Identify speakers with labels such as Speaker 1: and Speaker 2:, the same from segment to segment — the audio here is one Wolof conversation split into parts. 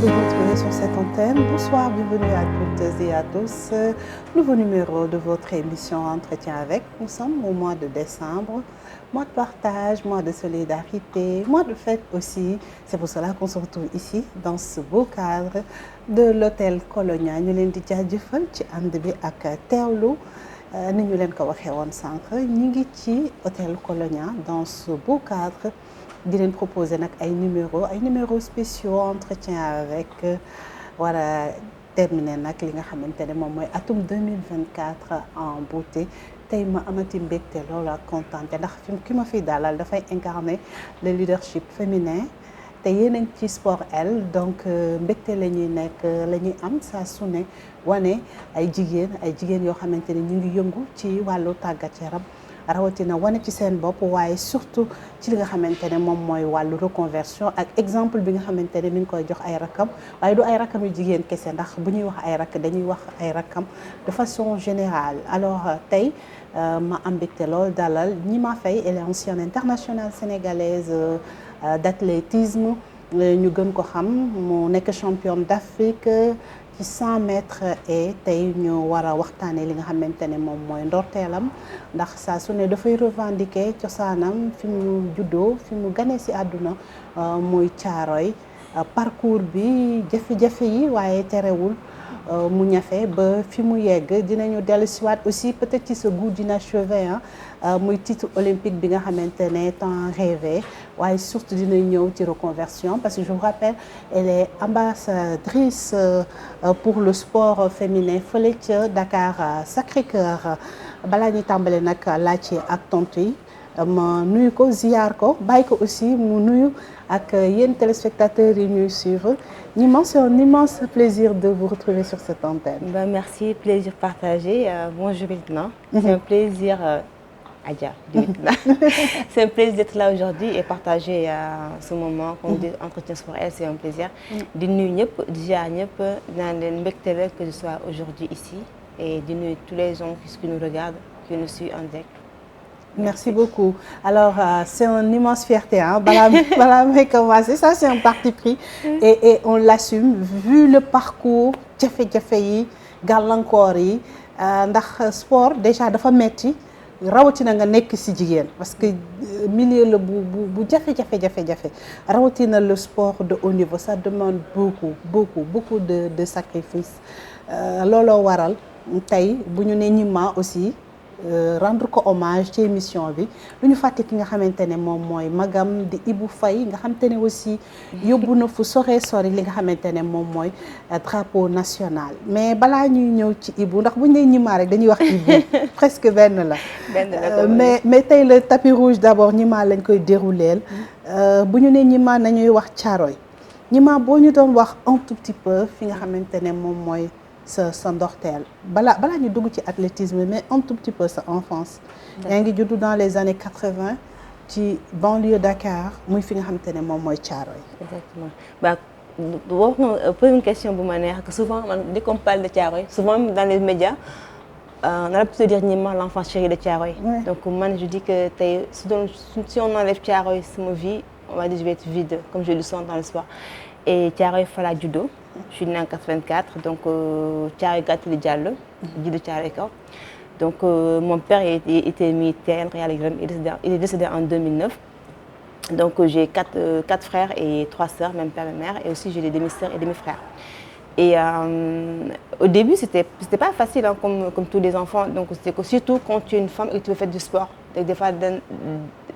Speaker 1: de vous retrouver sur cette antenne. Bonsoir, bienvenue à toutes et à tous. Nouveau numéro de votre émission Entretien avec. Nous sommes au mois de décembre, mois de partage, mois de solidarité, mois de fête aussi. C'est pour cela qu'on se retrouve ici, dans ce beau cadre de l'hôtel Colonia. Ñu leen di jaajëfal ci ànd bi ak teewlu ni ñu leen ko waxee woon sànq ñu ngi ci hôtel Colonia dans ce beau cadre. di leen proposer nag ay numéros spéciaux entretien avec war a terminer nag li nga xamante ne moom mooy atum 2024 en beauté tey ma amati mbégte loolu ak contente ndax ki ma fi dalal dafay incarner le leadership féminin te yéen a ngi ci sport L donc mbégte la ñuy nekk la ñuy am saa su ne wane ay jigéen yoo xamante ne ñu ngi yëngu ci wàllu tàggat yaram rawatina wane ci seen bopp waaye surtout ci li nga xamante ne moom mooy wàllu reconversion ak exemple bi nga xamante ne mi ngi koy jox ay rakam waaye du ay rakam yu jigéen kese ndax bu ñuy wax ay rak dañuy wax ay rakam de façon générale alors tey ma am mbégte lool dalal Gnima Faye elle est ancienne internationale sénégalaise d'athlétisme ñu gën ko xam mu nekk championne d'Afrique ci 100 mètres et tey ñu war a waxtaanee li nga xamante ne moom mooy ndorteelam ndax saa su ne dafay revendiquer cosaanam fi mu juddoo fi mu ganee ci àdduna muy Caaroy parcours bi jafe-jafe yi waaye terewul mu ñafe ba fi mu yegg dinañu dellu siwaat aussi peut-être ci sa goût d'inachevé muy titre olympique bi nga xamante ne tant rêvé waaye surtout dina ñëw ci reconversion parce que je vous rappelle elle est ambassadrice pour le sport féminin fële ca Dakar Sacré-Cœur balaa ñuy tàmbale nag laajte ak tontu yi ma nuyu ko ziyaar ko bàyyi ko aussi mu nuyu ak yéen téléspectateurs yi ñuy suivre Gnima, c'est un immense plaisir de vous retrouver sur cette antenne.
Speaker 2: Merci, plaisir partagé. Bonjour Ritna. C'est un plaisir, Adja, c'est un plaisir d'être là aujourd'hui et partager ce moment qu'on dit entretien sport L, c'est un plaisir. Di nuyu ñëpp, di ziar ñëpp, naan leen mbégte la que je sois aujourd'hui ici et di nuyu tous les gens qui nous regardent, qui nous suivent en direct.
Speaker 1: Merci beaucoup. Alors, c'est une immense fierté. Balaa may commencer, ça c'est un parti pris et on l'assume vu le parcours jafe-jafe yi gàllankoor yi ndax sport déjà dafa metti rawatina nga nekk ci jigéen parce que milieu la bu jafe rawatina le sport de haut niveau ça demande beaucoup de sacrifices looloo waral tey bu ñu ne Gnima aussi rendre ko hommage ci émission bi lu ñu fàtte ki nga xamante ne moom mooy magam di Ibou Faye nga xamante ne aussi yóbbu na fu sori li nga xamante ne moom mooy drapeau national mais balaa ñuy ñëw ci Ibou ndax bu ñu nee Gnima rek dañuy wax Ibou presque benn la mais tey le tapis rouge d'abord Gnima lañ koy dérouleel bu ñu nee Gnima nañuy wax Caaroy Gnima boo ñu doon wax un tout petit peu fi nga xamante ne moom mooy sa ndorteel balaa ñu dugg ci athlétisme mais un tout petit peu sa enfance yaa ngi juddu dans les années 80 ci banlieue Dakar muy fi nga xamante ne moom mooy Caaroy.
Speaker 2: Exactement wax nga poser une question bu ma neex que souvent man dès qu'on parle de Caaroy souvent dans les médias on a plutôt dire Gnima l'enfant chéri de Caaroy. Donc man je dis que tey si on enlève Caaroy sama vie on va dire je vais être vide comme je le sens dans le sport et Caaroy fa laa juddoo. Je suis née en 84, donc Thiaroye Gatuli Diallo, dit de Thiaroye Kaw. Donc mon père était militaire, il est décédé en 2009. Donc j'ai quatre frères et 3 sœurs, même père et mère, et aussi j'ai des demi-sœurs et demi-frères. Et au début, c'était pas facile hein, comme tous les enfants. Donc c'était surtout quand tu es une femme et que tu veux faire du sport. Donc, des fois,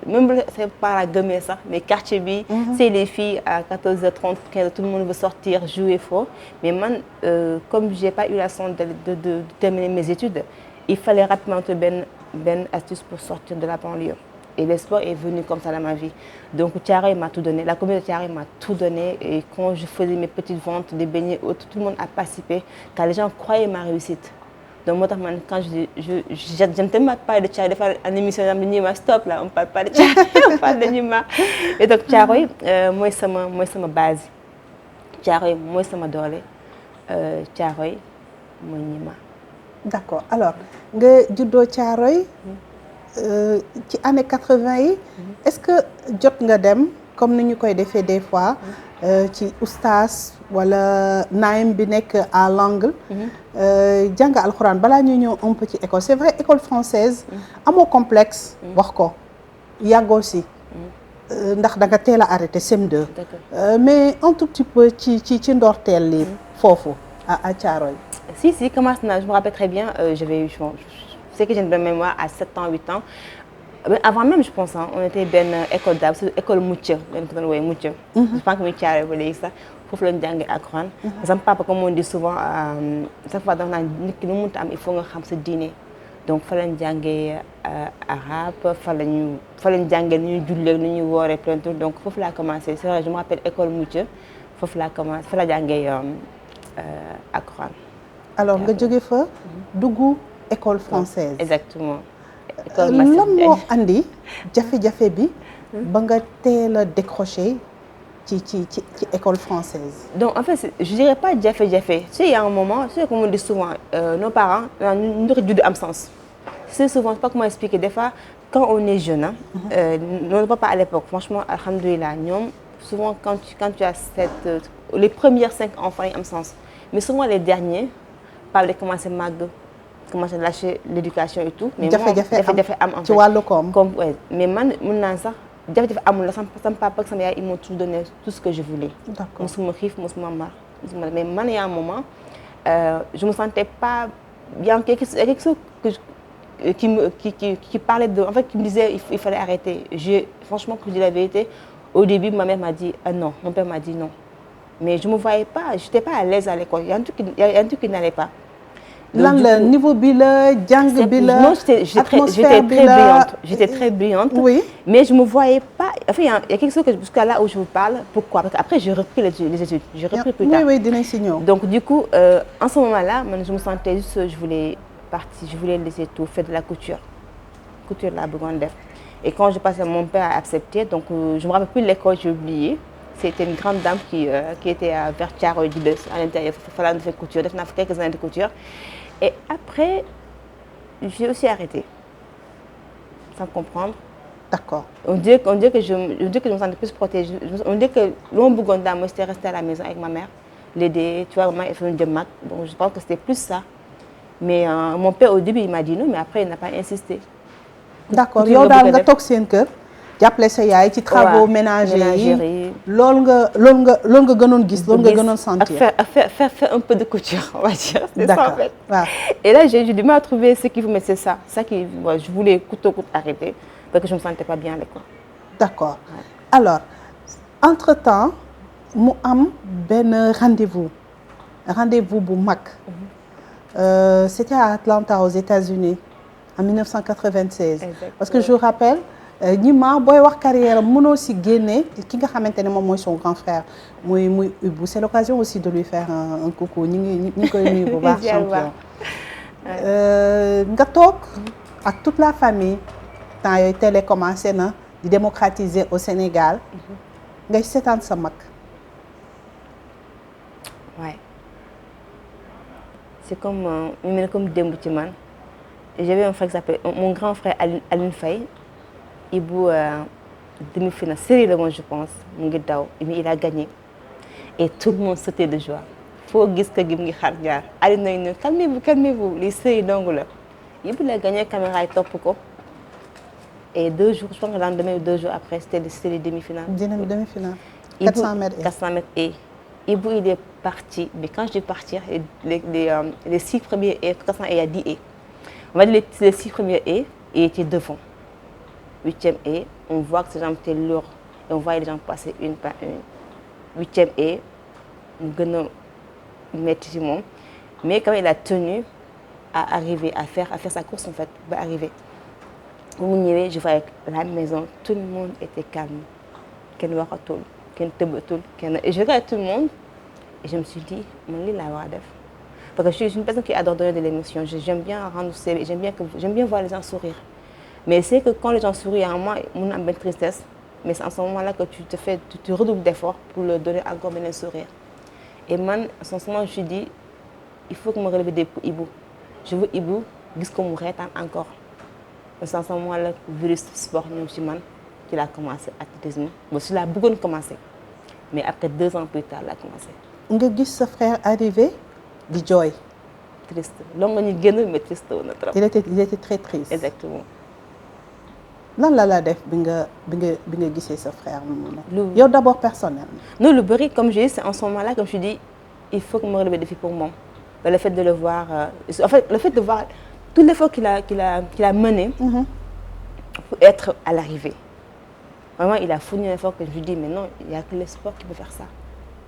Speaker 2: même c'est pas la gomme ça, mais quartier bi, c'est les filles à 14h30, tout le monde veut sortir, jouer fort. Mais moi, comme j'ai pas eu la chance de terminer mes études, il fallait rapidement trouver une astuce pour sortir de la banlieue. Et le sport est venu comme ça dans ma vie. Donc Thiaroye m'a tout donné, la communauté de Thiaroye m'a tout donné. Et quand je faisais mes petites ventes de beignets, tout le monde a participé, car les gens croyaient ma réussite. Donc moi, quand j'aime tellement parler de Thiaroye, de faire une émission de Gnima, stop là, on parle pas de Thiaroye, on parle de Gnima. Et donc Thiaroye, moi c'est ma base. Thiaroye, moi c'est ma doole. Thiaroye, moi Gnima.
Speaker 1: D'accord. Alors, nga juddoo Thiaroye ci année 80 yi est-ce que jot nga dem comme ni ñu koy defee des fois ci oustaz wala naayim bi nekk à l'angle jàng alxuraan balaa ñuy ñëw un peu ci école c'est vrai école française amoo complexe wax ko yàggoo si ndax da nga teel a arrêté CM2 mais un tout petit peu ci ndorteel li foofu à Thiaroye.
Speaker 2: Si commence na je me rappelle très bien j'avais eu c'est que j'ai une bonne mémoire à 7 ans 8 ans mais avant même je pense on était benn école d'ab école Mucca dañ ko doon woowee Mucca je pense que muy Thiaroye ba léegi sax foofu lañu jàngee alxuraan sama papa comme on dit souvent chaque fois dafa naan nit ki lu mu mënta am il faut nga xam sa diine donc fa lañ jàngee arabe fa lañ jàngee nu ñuy jullee nu ñuy wooree plein de trucs donc foofu laa commencé c'est vrai je me rappelle école Mucca foofu laa commencé fa la jàngee alxuraan.
Speaker 1: alors nga jóge fa dugg école française.
Speaker 2: exactement.
Speaker 1: lan moo andi jafe-jafe bi ba nga teel a décroché ci école française.
Speaker 2: donc en fait je dirais pas jafe-jafe tu sais il y a un moment tu sais comme on dit souvent nos parents ñu doon judd am sens. c'est souvent pas comment expliquer des fois quand on est jeune nos papas à l'époque franchement alhamdoulilah ñoom souvent quand tu as les premières 5 enfants yi am sens mais souvent les derniers par les commencer màgg commencer lâcher l'éducation et tout. mais jafe-jafe am en fait
Speaker 1: ci wàllu koom.
Speaker 2: ouais mais man mën naa sax jafe-jafe amul la sama papa ak sama yaay ils m'ont toujours donné tout ce que je voulais.
Speaker 1: d'accord
Speaker 2: mosuma xiif mosuma mar mais man y a un moment je me sentais pas bien quelque chose qui parlait de en fait qui me disait il fallait arrêter franchement pour dire la vérité au début ma mère m'a dit non mon père m'a dit non mais je me voyais pas j'étais pas à l'aise à l'école il y a un truc qui n'allait pas.
Speaker 1: lan la niveau bi la jàng bi la
Speaker 2: non j'étais très brillante
Speaker 1: oui
Speaker 2: mais je me voyais pas enfin il y a quelque chose que jusqu'à là où je vous parle pourquoi parce que après j'ai repris les études j'ai repris plus tard
Speaker 1: oui dinañ si ñëw
Speaker 2: donc du coup en ce moment-là man je me sentais juste je voulais laisser tout faire de la couture laa bëggoon def et quand je passais mon père a accepté donc je me rappelle plus l'école j'ai oublié c'était une grande dame qui était vers Thiaroye Djilès à l'intérieur fa laa defee couture def naa fa quelques années de couture et après j'ai aussi arrêté sans comprendre.
Speaker 1: d'accord.
Speaker 2: on dirait que je me sentais plus protégée on dirait que lu ma bëggoon daal mooy c'était rester à la maison avec ma mère l'aider tu vois maman il faut ñu jëm mag bon je pense que c'était plus ça mais mon père au début il m'a dit non mais après il n'a pas insisté.
Speaker 1: d'accord yow daal nga toog seen kër. jàppale sa yaay ci travaux ménagers yi loolu nga gënoon gis loolu nga gënoon sentir.
Speaker 2: faire un peu de couture on va dire. c'est
Speaker 1: d'accord
Speaker 2: ça en fait.
Speaker 1: waaw.
Speaker 2: et là j'ai du mal à trouver ce qu'il faut mais c'est ça qui je voulais coûte que coûte arrêter parce que je me sentais pas bien à l'école.
Speaker 1: d'accord alors entre-temps mu am benn rendez-vous bu mag. C'était à Atlanta aux États-Unis en 1996.
Speaker 2: Exactement.
Speaker 1: Parce que je vous rappelle ñi ma booy wax carrière mënoo si génne ki nga xamante ne moom mooy son grand frère muy Ibou c'est l'occasion aussi de lui faire un coucou ñi ngi koy nuyu bu baax champion nga toog ak toute la famille temps yooyu télé commencé na di démocratiser au Sénégal ngay seetaan sa mag.
Speaker 2: Ouais. C'est comme démb ci man j'avais un frère qui s'appelle mon grand frère Aline Faye Ibou demi-finale série la moom je pense mu ngi daw mais il a gagné et tout le monde sautait de joie foo gis que gi mu ngi xar jaar Aline nañu ne calmez-vous les séries dong la Ibou la gagné caméra yi topp ko et 2 jours je pense que le lendemain ou 2 jours après c'était les demi-finales.
Speaker 1: Demi-finale 400 mètres
Speaker 2: et Ibou il est parti mais quand je dis partir les 6 premiers et 400 et il y a 10 et on va dire les 6 premiers et il était devant 8e et on voit que ces jambes étaient lourdes et on voyait les gens passer une par une 8e et mu gën a métti ci moom mais quand il a tenu à arriver à faire sa course en fait ba arriver bu mu ñëwee je voyais la maison tout le monde était calme kenn waxatul kenn tëbatul kenn et je regardais tout le monde et je me suis dit man lii laa war a def parce que je suis une personne qui adore donner de l'émotion j'aime bien rendre service j'aime bien voir les gens sourire mais c'est que quand les gens sourient à moi mën na am benn tristesse mais c'est en ce moment-là que tu redoubles d'efforts pour leur donner encore benn sourire et man en ce moment je me suis dit il faut que ma relever des pour Ibou je veux Ibou gis ko mu reetaan encore parce que en ce moment-là virus sport ñëw ci man ci laa commencé athlétisme ba ci laa bëggoon commencé mais après 2 ans plus tard laa commencé.
Speaker 1: nga gis sa frère arrivé di jooy.
Speaker 2: Triste loolu nga ñu génn mais triste woon na trop.
Speaker 1: il était très triste.
Speaker 2: exactement.
Speaker 1: lan la def bi nga gisee sa frère
Speaker 2: lu
Speaker 1: yow d'abord personnellement.
Speaker 2: non lu bëri comme je dis c'est en ce moment-là comme je dis il faut que ma relever le défi pour moom. le fait de le voir en fait le fait de voir tout l'effort qu'il a mené. pour être à l'arrivée. Vraiment il a fourni un effort que je lui dis mais non il y a que le sport qui peut faire ça.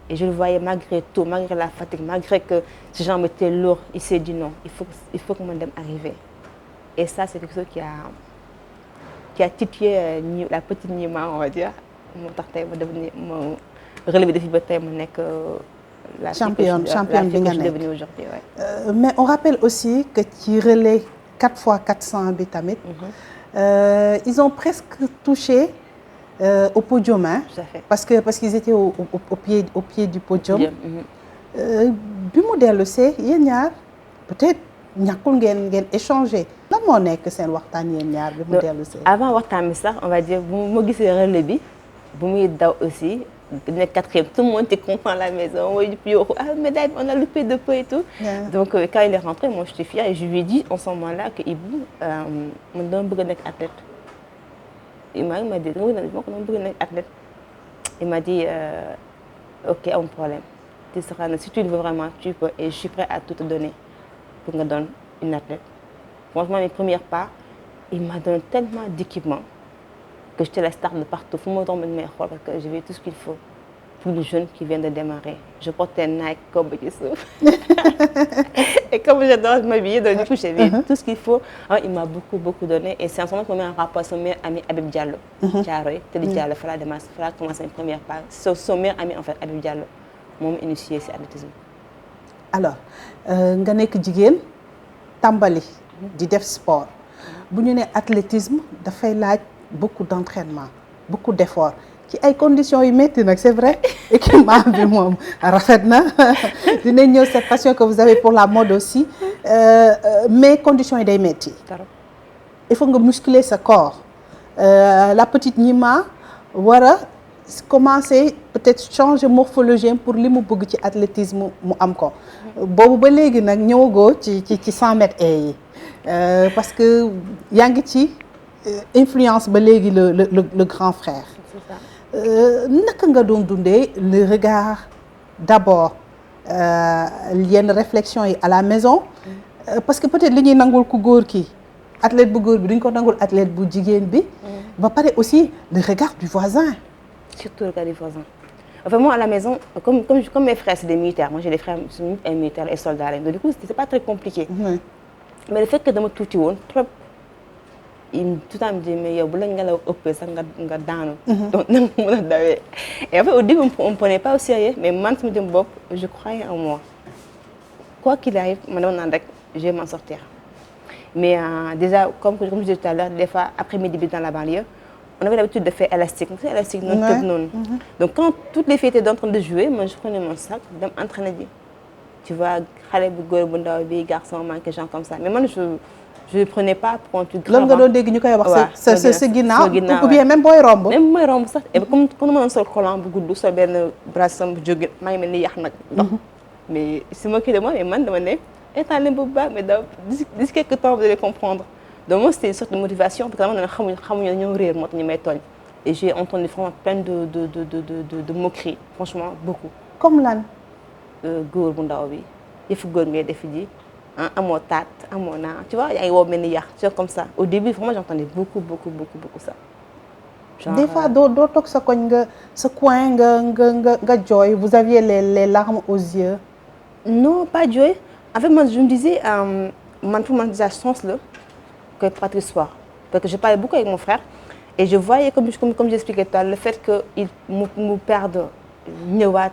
Speaker 2: Et je le voyais malgré tout malgré la fatigue malgré que ses jambes étaient lourdes il s'est dit non il faut que ma dem arriver. Et ça c'est quelque chose qui a titillé la petite Nima on va dire moo tax tey ma devenir ma relevé défi ba tey ma nekk la championne bi nga nekk aujourd'hui ouais.
Speaker 1: Mais on rappelle aussi que ci relais 4x400 bi tamit ils ont presque touché au podium hein.
Speaker 2: Tout à fait.
Speaker 1: parce qu'ils étaient au pied du podium. bi mu dellusee yéen ñaar peut-être ñàkkul ngeen échanger. lan moo nekk seen waxtaan yéen ñaar bi mu dellusee.
Speaker 2: avant waxtaan bi sax on va dire bu ma gisee relais bi bu muy daw aussi nekk 4e tout le monde était content à la maison mooy yokku ah médaille on a loupé de peu et tout. Donc quand il est rentré moi j'étais fière et je lui ai dit en ce moment-là que Ibou man dama bëgg a nekk athlète. Il m'a dit dama bëgg a nekk athlète. Il m'a dit ok amul problème tu seras si tu le veux vraiment tu peux et je suis prêt à tout te donner pour nga doon une athlète. Franchement mes premiers pas il m'a donné tellement d'équipement que j'étais la star de partout fu ma tombé may xool parce que j'avais tout ce qu'il faut pour le jeune qui vient de démarrer. Je portais Nike comme ba ci suuf et comme j'adore m'habiller donc du coup j'avais tout ce qu'il faut. Il m'a beaucoup donné et c'est en ce moment que ma mère a rapport son meilleur ami Habib Diallo. Thiaroye te di Diallo fa laa commencé mes premières pas son meilleur ami en fait Habib Diallo moom initié ci athlétisme.
Speaker 1: Alors nga nekk jigéen tàmbali di def sport bu ñu ne athlétisme dafay laaj beaucoup d'entraînement beaucoup d'effort ci ay conditions yu métti nag c'est vrai équipement bi moom rafet na dinañ ñëw cette passion que vous avez pour la mode aussi mais conditions yi day métti. il faut nga muscler sa corps la petite Nima war a commencer peut-être changer morphologie pour li mu bëgg ci athlétisme mu am ko boobu ba léegi nag ñëwagoo ci 100 mètres yi parce que yaa ngi ci influence ba léegi le grand frère.
Speaker 2: C'est ça.
Speaker 1: naka nga doon dundee le regard d'abord yenn réflexion yi à la maison parce que peut-être li ñuy nangul ku góor ki athlète bu góor bi duñ ko nangul athlète bu jigéen bi ba pare aussi le regard du voisin.
Speaker 2: Surtout le cas des voisins. Enfin moi à la maison comme mes frères c'est des militaires moi j'ai des frères militaires et soldats donc du coup c'était pas très compliqué. Mais le fait que dama tuuti woon trop tout le temps me dit mais yow bu la ngelaw ëppee sax nga daanu. donc nan nga mën a dawee. Et en fait au début on me prenait pas au sérieux mais man sama jëm bopp je croyais en moi. Quoi qu'il arrive man dama naan rek je vais m'en sortir. Mais déjà comme je disais tout à l'heure des fois après-midi bi dans la banlieue on avait l'habitude de faire élastique donc élastique noonu tëb noonu. Donc quand toutes les filles étaient en train de jouer moi je prenais mon sac dem entraîner ji. Tu vois xale bu góor bu ndaw bi garçon manqué gens comme ça mais man je ne prenais pas pour un truc grave.
Speaker 1: lan nga doon dégg ñu koy wax sa ginnaaw ou bien même booy romb.
Speaker 2: même mooy romb sax et comme ma doon sol collant bu gudd sol benn brassam bu jóge maa ngi mel ni yàq nag ndox mais c'est moqué de moi mais man dama ne état leen bu baax mais d'ici quelque temps vous allez comprendre donc moi c'était une sorte de motivation parce que dama ne xamuñu ñoo réer moo tax ñu may tooñ et j'ai entendu vraiment plein de moqueries franchement beaucoup.
Speaker 1: Comme lan.
Speaker 2: Góor bu ndaw bi yëfu góor ngay def ji amoo taat amoo naa tu vois yaa ngi woo mel ni yàq c'est comme ça au début vraiment j'entendais beaucoup ça. Genre,
Speaker 1: des fois doo toog sa koñ sa coin nga jooy vous aviez les larmes aux yeux.
Speaker 2: Non pas jooy en fait moi je me disais man pour man déjà chance la que Patrice soit parce que je parlais beaucoup avec mon frère et je voyais comme j'expliquais tout à l'heure le fait que il mu perde ñëwaat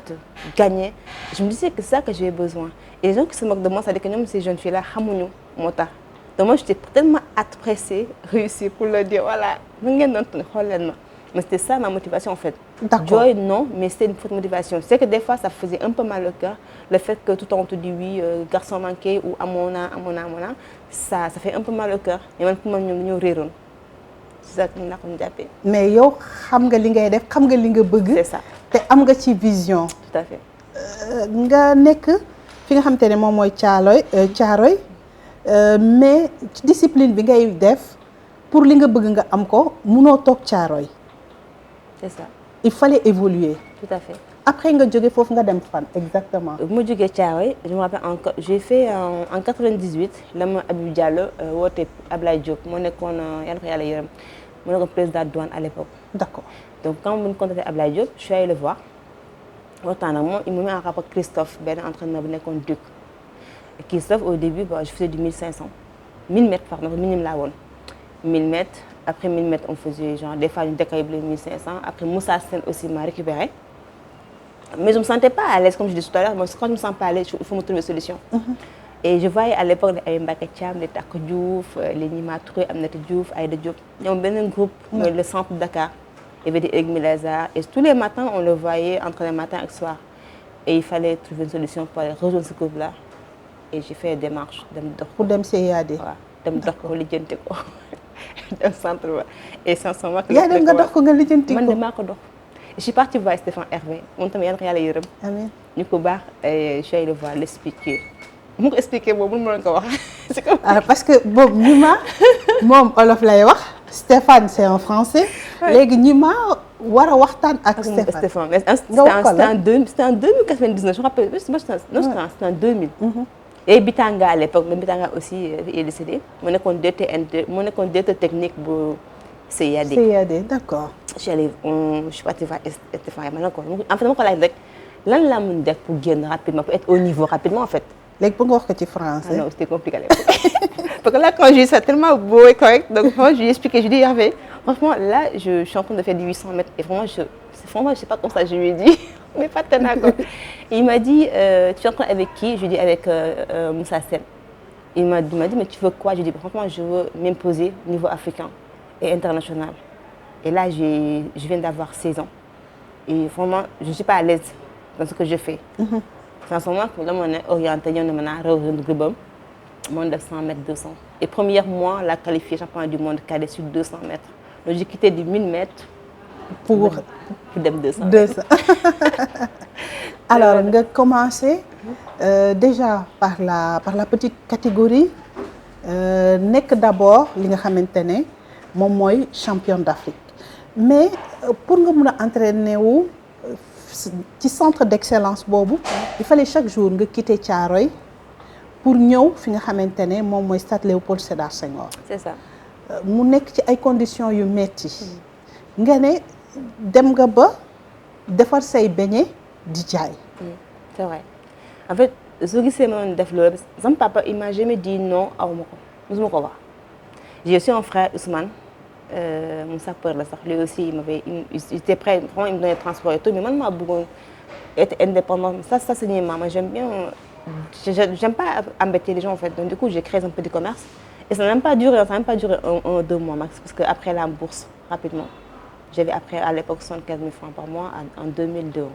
Speaker 2: gagner je me disais que c'est ça que j'avais besoin et les gens qui se moquent de moi c'est-à-dire que ñoom ces jeunes filles là xamuñu moo tax donc moi j'étais tellement pressée réussir pour leur dire voilà mu ngeen doon xool leen ma mais c'était ça ma motivation en fait.
Speaker 1: D'accord.
Speaker 2: Joy non mais c'était une forte motivation c'est que des fois ça faisait un peu mal au cœur le fait que tout le temps on te dit oui garçon manqué ou amoon naa ça fait un peu mal au cœur mais man pour man ñoom ñoo réeroon. ça mën naa ko jàppee.
Speaker 1: mais yow xam nga li ngay def xam nga li nga bëgg.
Speaker 2: c'est ça
Speaker 1: te am nga ci vision.
Speaker 2: tout à fait.
Speaker 1: nga nekk fi nga xamante ne moom mooy Caaroy mais ci discipline bi ngay def pour li nga bëgg nga am ko munoo toog Caaroy.
Speaker 2: c'est ça.
Speaker 1: il fallait évoluer.
Speaker 2: tout à fait.
Speaker 1: après nga jóge foofu nga dem fan exactement.
Speaker 2: bu ma jógee Thiaroye je me rappelle j'ai fait en 98 la ma Habib Diallo woote Ablaye Diop moo nekkoon yàlla ko yàlla yërëm moo nekkoon président douane à l'époque.
Speaker 1: d'accord.
Speaker 2: donc quand mu contacté Ablaye Diop je suis allée le voir waxtaan ak moom il m'a mis en rapport Christophe benn entraîneur bu nekkoon Duc. Christophe au début je faisais du 1500 1000 mètres pardon minimum laa woon 1000 mètres après 1000 mètres on faisait genre des fois ñu décalé 1500 après Moussa Sène aussi m'a récupéré. Mais je ne me sentais pas à l'aise, comme je disais tout à l'heure. Quand je ne me sens pas à l'aise, il faut me trouver une solution. Et je voyais à l'époque les Mbacké Thiam, les Tako Diouf, les Nima Touré, Aminata Diouf, Aïda Diop. Il y avait un groupe, le centre de Dakar. Il y avait des Egmi Lazare. Et tous les matins, on le voyait entre le matin et le soir. Et il fallait trouver une solution pour aller rejoindre ce groupe-là. Et j'ai fait des démarches.
Speaker 1: Pour dem CIAD.
Speaker 2: Ouais, dem dox ko lijjanti ko. Dem centre ba. Et sincèrement.
Speaker 1: yaa dem nga dox ko nga lijjanti ko.
Speaker 2: Man de maa ko dox. Je suis partie voir Stéphane Hervé moom tamit yàlla yàlla yërëm.
Speaker 1: amiin
Speaker 2: ñu ko baax je suis allée le voir l'expliquer. mu ko expliquer boobu mënu ma leen ko wax. c'est comme
Speaker 1: parce que boobu Nima moom olof lay wax Stéphane c'est en français. léegi Nima war a waxtaan ak Stéphane.
Speaker 2: Mais c'était en 2099 je me rappelle c'était en 2000. et Bitanga à l'époque mais Bitanga aussi est décédé mu nekkoon DT technique bu CIAD.
Speaker 1: CIAD d'accord.
Speaker 2: je suis partie voir Stéphane ma ne ko en fait dama ko laaj rek lan laa mën def pour génn rapidement pour être au niveau rapidement en fait.
Speaker 1: léegi pour nga wax ko ci français.
Speaker 2: Ah non c'était compliqué parce que là quand je dis ça tellement beau et correct donc moi je lui ai expliqué je dis Hervé franchement là je suis en train de faire du 800 mètres et vraiment je sais pas comme ça je lui ai dit mais pas tellement quoi. Il m'a dit tu es en train avec qui je lui ai dit avec Moussa Sène. Il m'a dit mais tu veux quoi je lui ai dit franchement je veux m'imposer au niveau africain et international. Et là, je viens d'avoir 16 ans. Et vraiment, je ne suis pas à l'aise dans ce que je fais. C'est en ce moment que là, on est orienté, on est rejoindre le groupe, monde de 100 mètres, 200. Et premier mois, la qualifiée champion du monde cadet sur 200 mètres. Donc, j'ai quitté du 1000 mètres pour 200.
Speaker 1: Alors, on a commencé déjà par la petite catégorie. Nek d'abord, li nga xamantene mom moy champion d'Afrique. Mais pour nga mëna entraîner wu ci centre d'excellence bobu, il fallait chaque jour nga quitter Thiaroye pour ñëw fi nga xamantene mom moy stade Léopold Sédar Senghor.
Speaker 2: C'est ça.
Speaker 1: Mu nekk ci ay conditions yu metti. Nga ne dem nga ba defar say beñe di jaay.
Speaker 2: C'est vrai. En fait, ce qui s'est mon def loolu sama papa il m'a jamais dit non aw ma ko musuma ko wax. J'ai aussi un frère Ousmane mon sapeur la sax lui aussi il était prêt vraiment il me donnait transport et tout mais man maa bëggoon être indépendant ça c'est moi j'aime bien j'aime pas embêter les gens en fait donc du coup j'ai créé un petit commerce et ça n'a même pas duré un 2 mois max parce que après la bourse rapidement j'avais après à l'époque 75 000 francs par mois en 2002.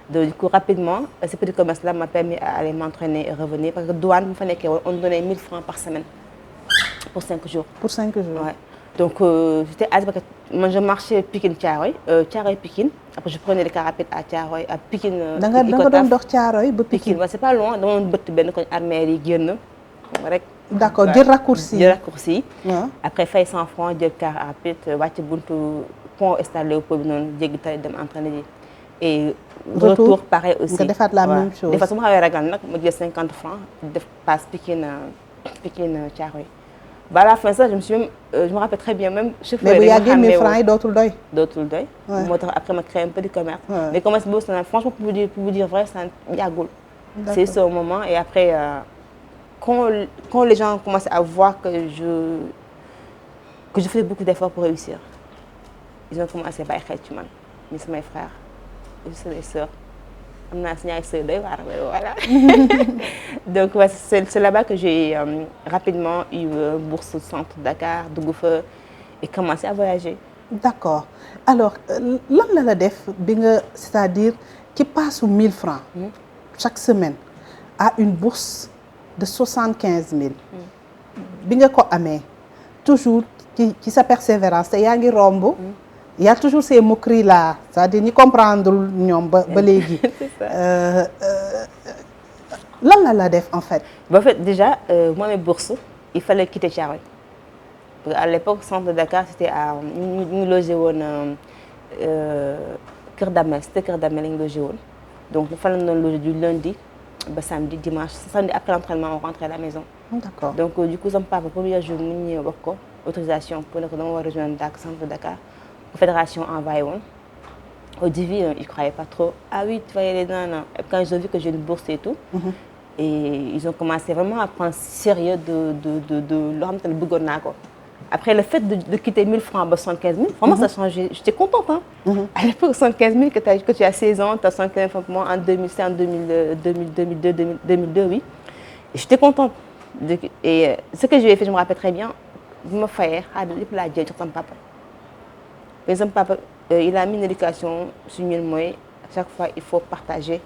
Speaker 2: Donc du coup rapidement ce petit commerce là m'a permis d'aller m'entraîner et revenir parce que douane bu fa nekkee woon on donnait 1000 francs par semaine pour 5 jours.
Speaker 1: Pour 5 jours.
Speaker 2: Ouais. Donc j'étais à parce que moi je marchais Pikine Thiaroye Pikine après je prenais les cars rapides à Thiaroye à Pikine.
Speaker 1: da nga doon dox Thiaroye ba Pikine.
Speaker 2: Ouais, c'est pas loin dama doon bëtt benn koñ armère yi génn rek.
Speaker 1: D'accord jël raccourci.
Speaker 2: Ouais. Après fay 100 francs jël car rapide wàcc buntu pont stade Léopold bi noonu jéggi tali dem entraîner ji. Et retour pareil aussi.
Speaker 1: nga defaat la même chose.
Speaker 2: Des fois su ma xawee ragal nag ma jël 50 francs def passe Pikine Thiaroye. Bah à la fin ça je me rappelle très bien même chauffeur
Speaker 1: mais bu yàggee 1000 francs yi dootul doy.
Speaker 2: moo tax après ma créé un petit commerce. mais commerce boobu ça franchement pour vous dire vrai ça yàggul. C'est ce moment et après quand les gens commençaient à voir que je faisais beaucoup d'efforts pour réussir ils ont commencé à bàyyi xel ci man ni samay frères et samay sœurs am naa si ñaari sœurs doy waar voilà. Donc ouais, c'est là-bas que j'ai rapidement eu bourse au centre Dakar dugg fa et commencé à voyager.
Speaker 1: D'accord alors lan la def bi nga c'est-à-dire ci paasu 1000 francs chaque semaine à une bourse de 75 000. bi nga ko amee toujours ci sa persévérance te yaa ngi romb. Il y a toujours ces moqueries là c'est-à-dire ñi comprendre ñoom ba léegi. Lan la def en fait.
Speaker 2: En fait déjà moi mes bourses il fallait quitter Thiaroye parce qu'à l'époque centre de Dakar c'était à ñu logé woon Kër Damel c'était Kër Damel la ñu logé woon donc fa la ñu doon logé du lundi ba samedi dimanche samedi après l'entraînement on rentrait à la maison.
Speaker 1: D'accord.
Speaker 2: Donc du coup sama papa premier jour mu ñëw wax ko autorisation pour ne ko dama war a rejoindre centre de Dakar fédération envoyé woon au début ils croyaient pas trop ah oui tu vas y aller non quand ils ont vu que j'ai une bourse et tout. Et ils ont commencé vraiment à prendre sérieux de loo xamante ne bëggoon naa ko. Après le fait de quitter 1000 francs ba 75 000 vraiment ça a changé j'étais contente hein. À l'époque 75 000 que tu as 16 ans tu as 75 000 moi en 2005 en 2002 oui et j'étais contente et ce que je lui ai fait je me rappelle très bien bi ma fayee xaalis lépp laa jël jox sama papa. Mais sama papa il a mis une éducation sur ñun mooy chaque fois il faut partager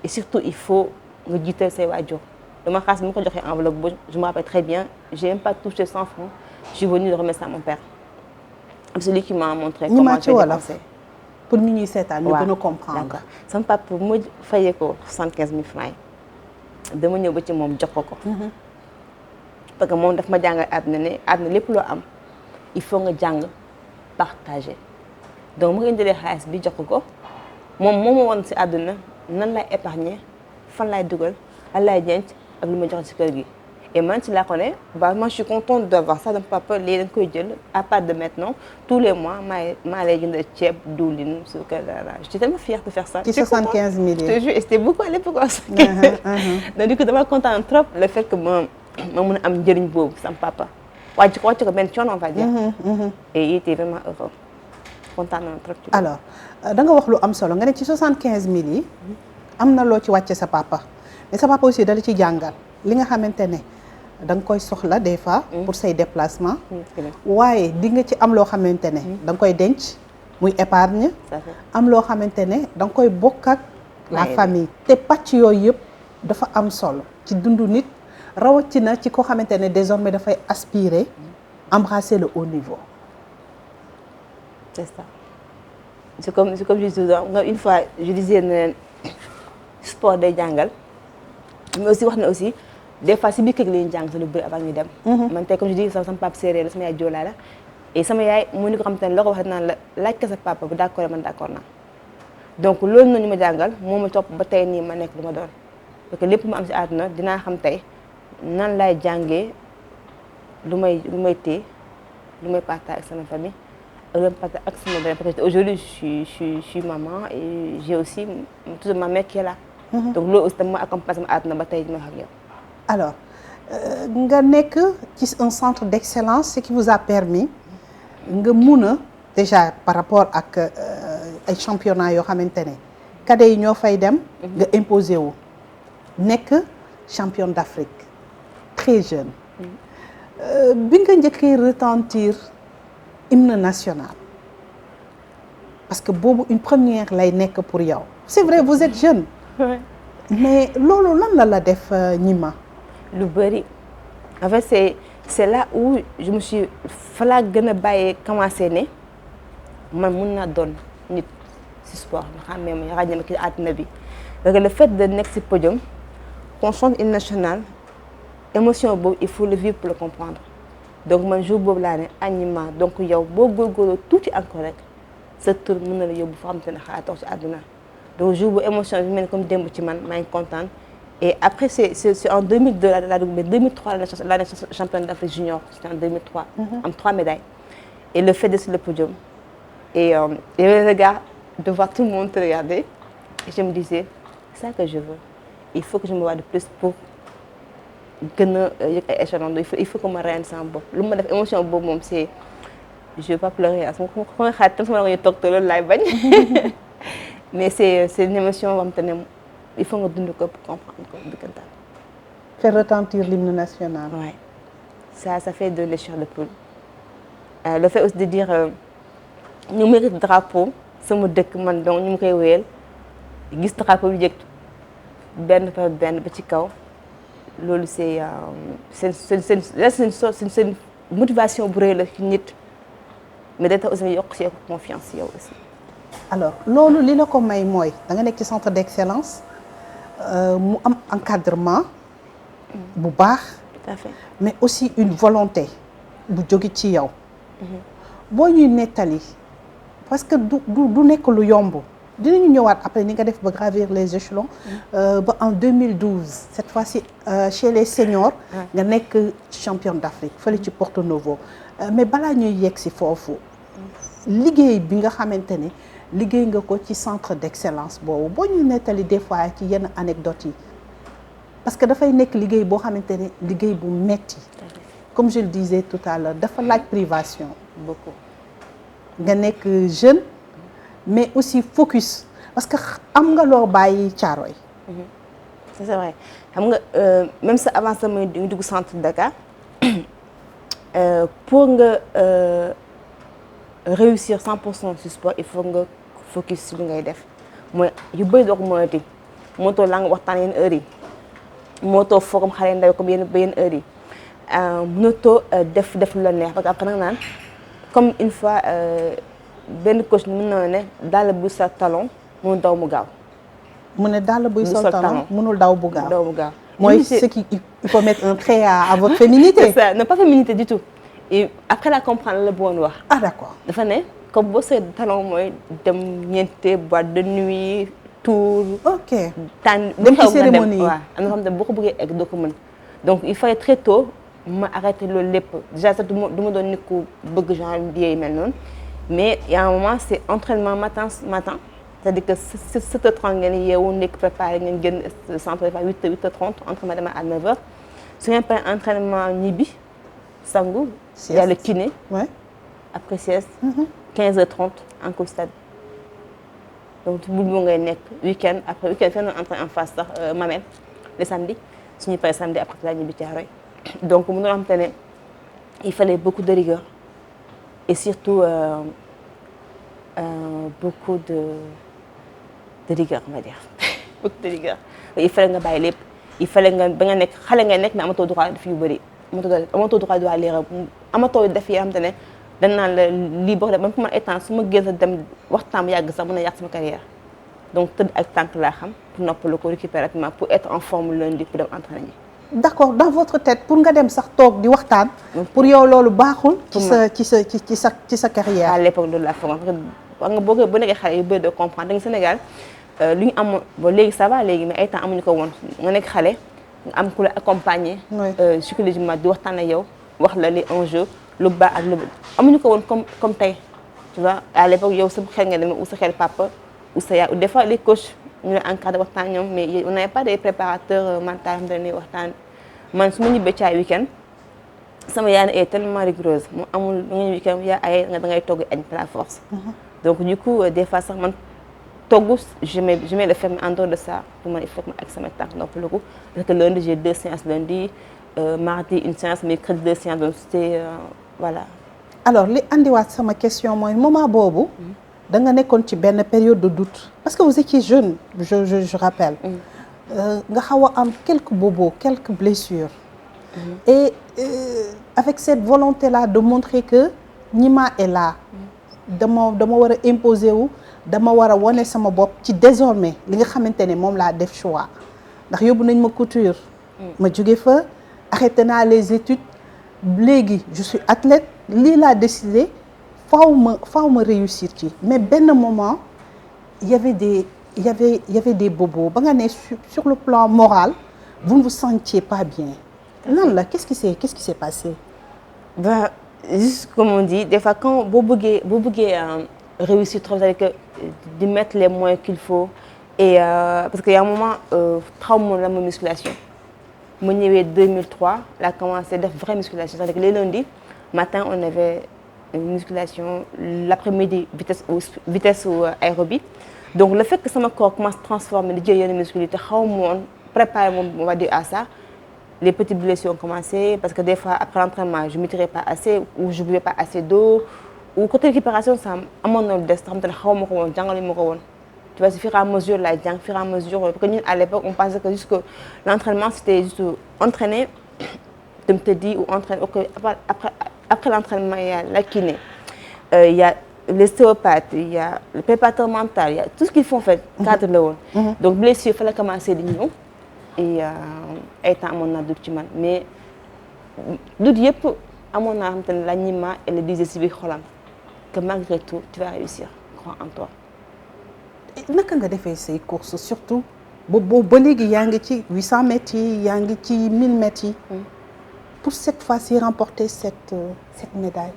Speaker 2: et surtout il faut nga jiital say waajur dama xaas bi ma ko joxee enveloppe boobu je me rappelle très bien j'ai même pas touché 100 francs je suis venue de remettre ça à mon père c'est lui qui m'a montré comment je vais dépenser
Speaker 1: pour ñu ñuy seetaan ñu gën a comprendre.
Speaker 2: D'accord sama papa bu ma fayee ko 75 000 francs yi dama ñëw ba ci moom jox ko parce que moom daf ma jàngal àdduna ne àdduna lépp loo am il faut nga jàng partager donc ma ko indilee xaalis bi jox ko moom moo ma woon si àdduna nan lay épargner fan laay dugal lan laay denc ak lu ma joxe ci kër gi et man ci laa ko ne bah moi je suis contente d'avoir ça donc papa léegi da nga koy jël à partir de maintenant tous les mois maa lay jënd ceeb diwlin suukar dara j'étais tellement fière de faire ça.
Speaker 1: ci 75 000
Speaker 2: je te jure et c'était beaucoup à l'époque donc du coup dama kontaan trop le fait que ma mën a am njëriñ boobu sama papa wàcc ko benn coono on va dire. Et il était vraiment heureux kontaan na trop.
Speaker 1: Alors da nga wax lu am solo nga ne ci 75 000 yi am na loo ci wàcce sa papa mais sa papa aussi dala ci jàngal li nga xamante ne da nga koy soxla des fois pour say déplacement waaye di nga ci am loo xamante ne da nga koy denc muy épargne am loo xamante ne da nga koy bokk ak la famille te pàcc yooyu yëpp dafa am solo ci dundu nit rawatina ci koo xamante ne désormais dafay aspirer embrasser le haut niveau.
Speaker 2: C'est ça. C'est comme je disais une fois je disais ne sport day jàngal mais aussi wax na aussi des fois si biir kër gi la ñuy jàng lu bëri avant ñu dem. man tey comme je dis sama papa séeréer la sama yaay joolaa la et sama yaay mu ni ko xam te ne loo ko wax naan la laaj ko sa papa bu d'accord man d'accord naa donc loolu noonu ñu ma jàngal moo ma topp ba tey nii ma nekk lu ma doon parce que lépp mu am si àdduna dinaa xam tey nan laay jàngee lu may téye lu may partager ak sama famille. Parce que aujourd'hui je suis maman et j'ai aussi toute ma mère qui est là. Donc loolu aussi dama accompagner sama àdduna ba tey ma wax ak yow.
Speaker 1: Alors nga nekk ci un centre d'excellence ce qui vous a permis nga mun a déjà par rapport ak ay championnats yoo xamante ne cadets yi ñoo fay dem. nga imposer wu nekk championne d'Afrique très jeune. bi nga njëkkee retentir hymne national parce que boobu une première lay nekk pour yow c'est vrai vous êtes jeune. mais loolu lan la def Gnima.
Speaker 2: lu bëri en fait c'est là où je me suis fa laa gën a bàyyee commencé ne man mun naa doon nit ci sport nga xam ne ma ràññee ma ci àdduna bi parce que le fait de nekk ci podium qu'on chante hymne national émotion boobu il faut le vivre pour le comprendre donc man jour boobu laa ne Gnima donc yow boo góorgóorloo tuuti encore rek sa tur mën na la yóbbu foo xamante ne xalaatoo ci àdduna donc jour bu émotion bi mel comme démb ci man maa ngi kontaan et après c'est en 2002 la dugg mais 2003 la nekk championne d'Afrique junior c'était en 2003 am 3 médailles et le fait d'être sur le podium et le regard de voir tout le monde te regarder et je me disais c'est ça que je veux il faut que je me voie de plus pour gën a yëg ay échelons il faut que ma reyane sama bopp lu ma def émotion boobu moom c'est je vais pas pleurer as ma xaat tam sama nga toog te loolu laay bañ mais c'est une émotion boo xamante ne il faut nga dund ko pour comprendre ko dëggantaan.
Speaker 1: faire retentir l'hymne national.
Speaker 2: Ouais. Ça fait de la chair de poule. Le fait aussi de dire ñu mérite drapeau sama dëkk man donc ñu ngi koy wéyal gis drapeau bi jëkk benn par benn ba ci kaw loolu c'est une motivation bu rëy la ci nit mais day tax aussi yokk ci confiance yow aussi.
Speaker 1: alors loolu li la ko may mooy da nga nekk ci centre d'excellence mu am encadrement bu baax.
Speaker 2: tout à fait
Speaker 1: mais aussi une volonté bu jóge ci yow. boo ñuy nettali parce que du nekk lu yomb dinañu ñëwaat après ni nga def ba gravir les échelons. ba en 2012 cette fois-ci chez les seniors. nga nekk championne d'Afrique fële ci Porto Novo. mais balaa ñuy yegg si foofu liggéey bi nga xamante ne liggéey nga ko ci centre d'excellence boobu boo ñuy nettali des fois ci yenn anecdotes yi parce que dafay nekk liggéey boo xamante ne liggéey bu metti comme je le disais tout à l'heure dafa laaj privation.
Speaker 2: beaucoup
Speaker 1: nga nekk jeune mais aussi focus parce que am nga loo bàyyi Thiaroye.
Speaker 2: c'est vrai xam nga même ça avant ça muy dugg centre de Dakar pour nga réussir 100% sur sport il faut nga focus ci li ngay def mooy yu bëri doo ko mënati moo too la nga waxtaan yenn heures yi moo too foogam xale ndaw comme yenn heures yi mënatoo def lu la neex parce que après nag naan comme une fois benn coach mën na ne daal bu sa talon mënul daw mu gaaw.
Speaker 1: mu ne daal buy sol talon mënul daw bu gaaw.
Speaker 2: daw bu gaaw
Speaker 1: mooy ce qui il faut mettre un trait à votre féminité.
Speaker 2: c'est ça non pas féminité du tout et après la comprendre la bëggoon wax.
Speaker 1: ah d'accord
Speaker 2: dafa ne comme boo see talon mooy dem ñeente boîte de nuit tour.
Speaker 1: ok
Speaker 2: tànn
Speaker 1: dem ci cérémonie yi
Speaker 2: waaw am na xam ne boo ko bëggee egg doo ko mën donc il fallait très tôt ma arrêté loolu lépp déjà sax du ma doon nit ku bëgg genre yi mel noonu mais il y a un moment c'est entraînement matin c'est-à-dire que 7h30 ngeen yeewu nekk préparé ngeen génn centre fa 8h30 entraînement demain à 9h su ngeen paree entraînement ñibbi sangu. il y a le kiné.
Speaker 1: ouais.
Speaker 2: après sieste. 15h30 encore stade donc bu ngay nekk week-end après week-end fenn entraîné en face sax Mamel le samedi suñu paree samedi après la ñibbi Thiaroye donc mu doon xam ne il fallait beaucoup de rigueur et surtout beaucoup de rigueur on va dire beaucoup de rigueur il fallait nga bàyyi lépp il fallait nga ba nga nekk xale ngay nekk mais amatoo droit def yu bëri amatoo droit de l'erreur amatoo def yi xam te ne dañ naan la lii boo ko def man pour man état su ma génn dem waxtaan yàgg sax mën a yàq sama carrière donc tëdd ak tànk laa xam pour noppalu ko récupérer rapidement pour être en forme lundi pour dem entraîner.
Speaker 1: d'accord dans votre tête pour nga dem sax toog di waxtaan. pour yow loolu baaxul. ci sa carrière.
Speaker 2: à l'époque loolu laa foog parce que boo nekkee xale yu bëri de comprendre da nga Sénégal lu ñu amoon bon léegi ça va léegi mais ay temps amuñu ko woon nga nekk xale nga am ku la accompagner. psychologiquement di waxtaan ak yow wax la les enjeux lu baax ak lu amuñu ko woon comme tey tu vois à l'époque yow sa xel nga demee ou sa xel papa ou sa yaay ou des fois les coachs ñu la encadré waxtaan ñoom mais on n'avait pas des préparateurs mentaux xam ne waxtaan man su ma ñibbee caay week-end sama yaay est tellement rigoureuse mu amul lu nga week-end yaa ay nga da ngay togg añ par la force. donc du coup des fois sax man togg je mets le ferme en dehors de ça pour man il faut que ma ak sama tànk noppalu ko parce que lundi j'ai 2 séances lundi mardi une séance mercredi 2 séances donc c'était voilà.
Speaker 1: alors li andiwaat sama question mooy moment boobu. da nga nekkoon ci benn période de doute parce que vous étiez jeune je rappelle. nga xaw a am quelques bobos quelques blessures. et avec cette volonté là de montrer que Gnima est là. dama war a imposer wu dama war a wane sama bopp ci désormais li nga xamante ne moom laa def choix ndax yóbbu nañ ma couture. ma jóge fa arrêté naa les études léegi je suis athlète lii laa décidé faaw ma réussir ci mais benn moment il y avait des bobos ba nga ne sur le plan moral vous ne vous sentiez pas bien lan la qu'est-ce qui s'est passé.
Speaker 2: Juste comme on dit des fois quand boo bëggee réussir trop c'est-à-dire que di mettre les moyens qu'il faut et parce que y a un moment xaw ma la ma musculation ma ñëwee 2003 la commencé def vraie musculation c'est-à-dire que les lundis matin on avait une musculation l'après-midi vitesse ou aérobie donc le fait que sama corps commence transformer di jël yenn muscles te xaw ma woon préparer moom on va dire à ça. Les petites blessures ont commencé parce que des fois après l'entraînement je m'étirais pas assez ou je buvais pas assez d'eau ou côté récupération ça amoon na lu des xam te ne xaw ma ko woon jàngaluñu ma ko woon tu vois au fur et à mesure laay jàng fur et à mesure parce que ñun à l'époque on pensait que juste que l'entraînement c'était juste entraîner dem tëddi ou entraîner ok après après l'entraînement il y a la kiné, il y a l'ostéopathe, il y a le préparateur mental, il y a tout ce qu'ils font en fait cadre la woon. Donc blessure fa la commencé di ñëw et ay temps amoon naa doute ci man mais doute yëpp amoon naa xam te ne la Gnima elle le disait ci biir xolam que malgré tout tu vas réussir, crois en toi.
Speaker 1: naka nga defee say courses surtout ba léegi yaa ngi ci 800 mètres yi yaa ngi ci 1000 mètres yi. Pour cette fois-ci remporter cette médaille.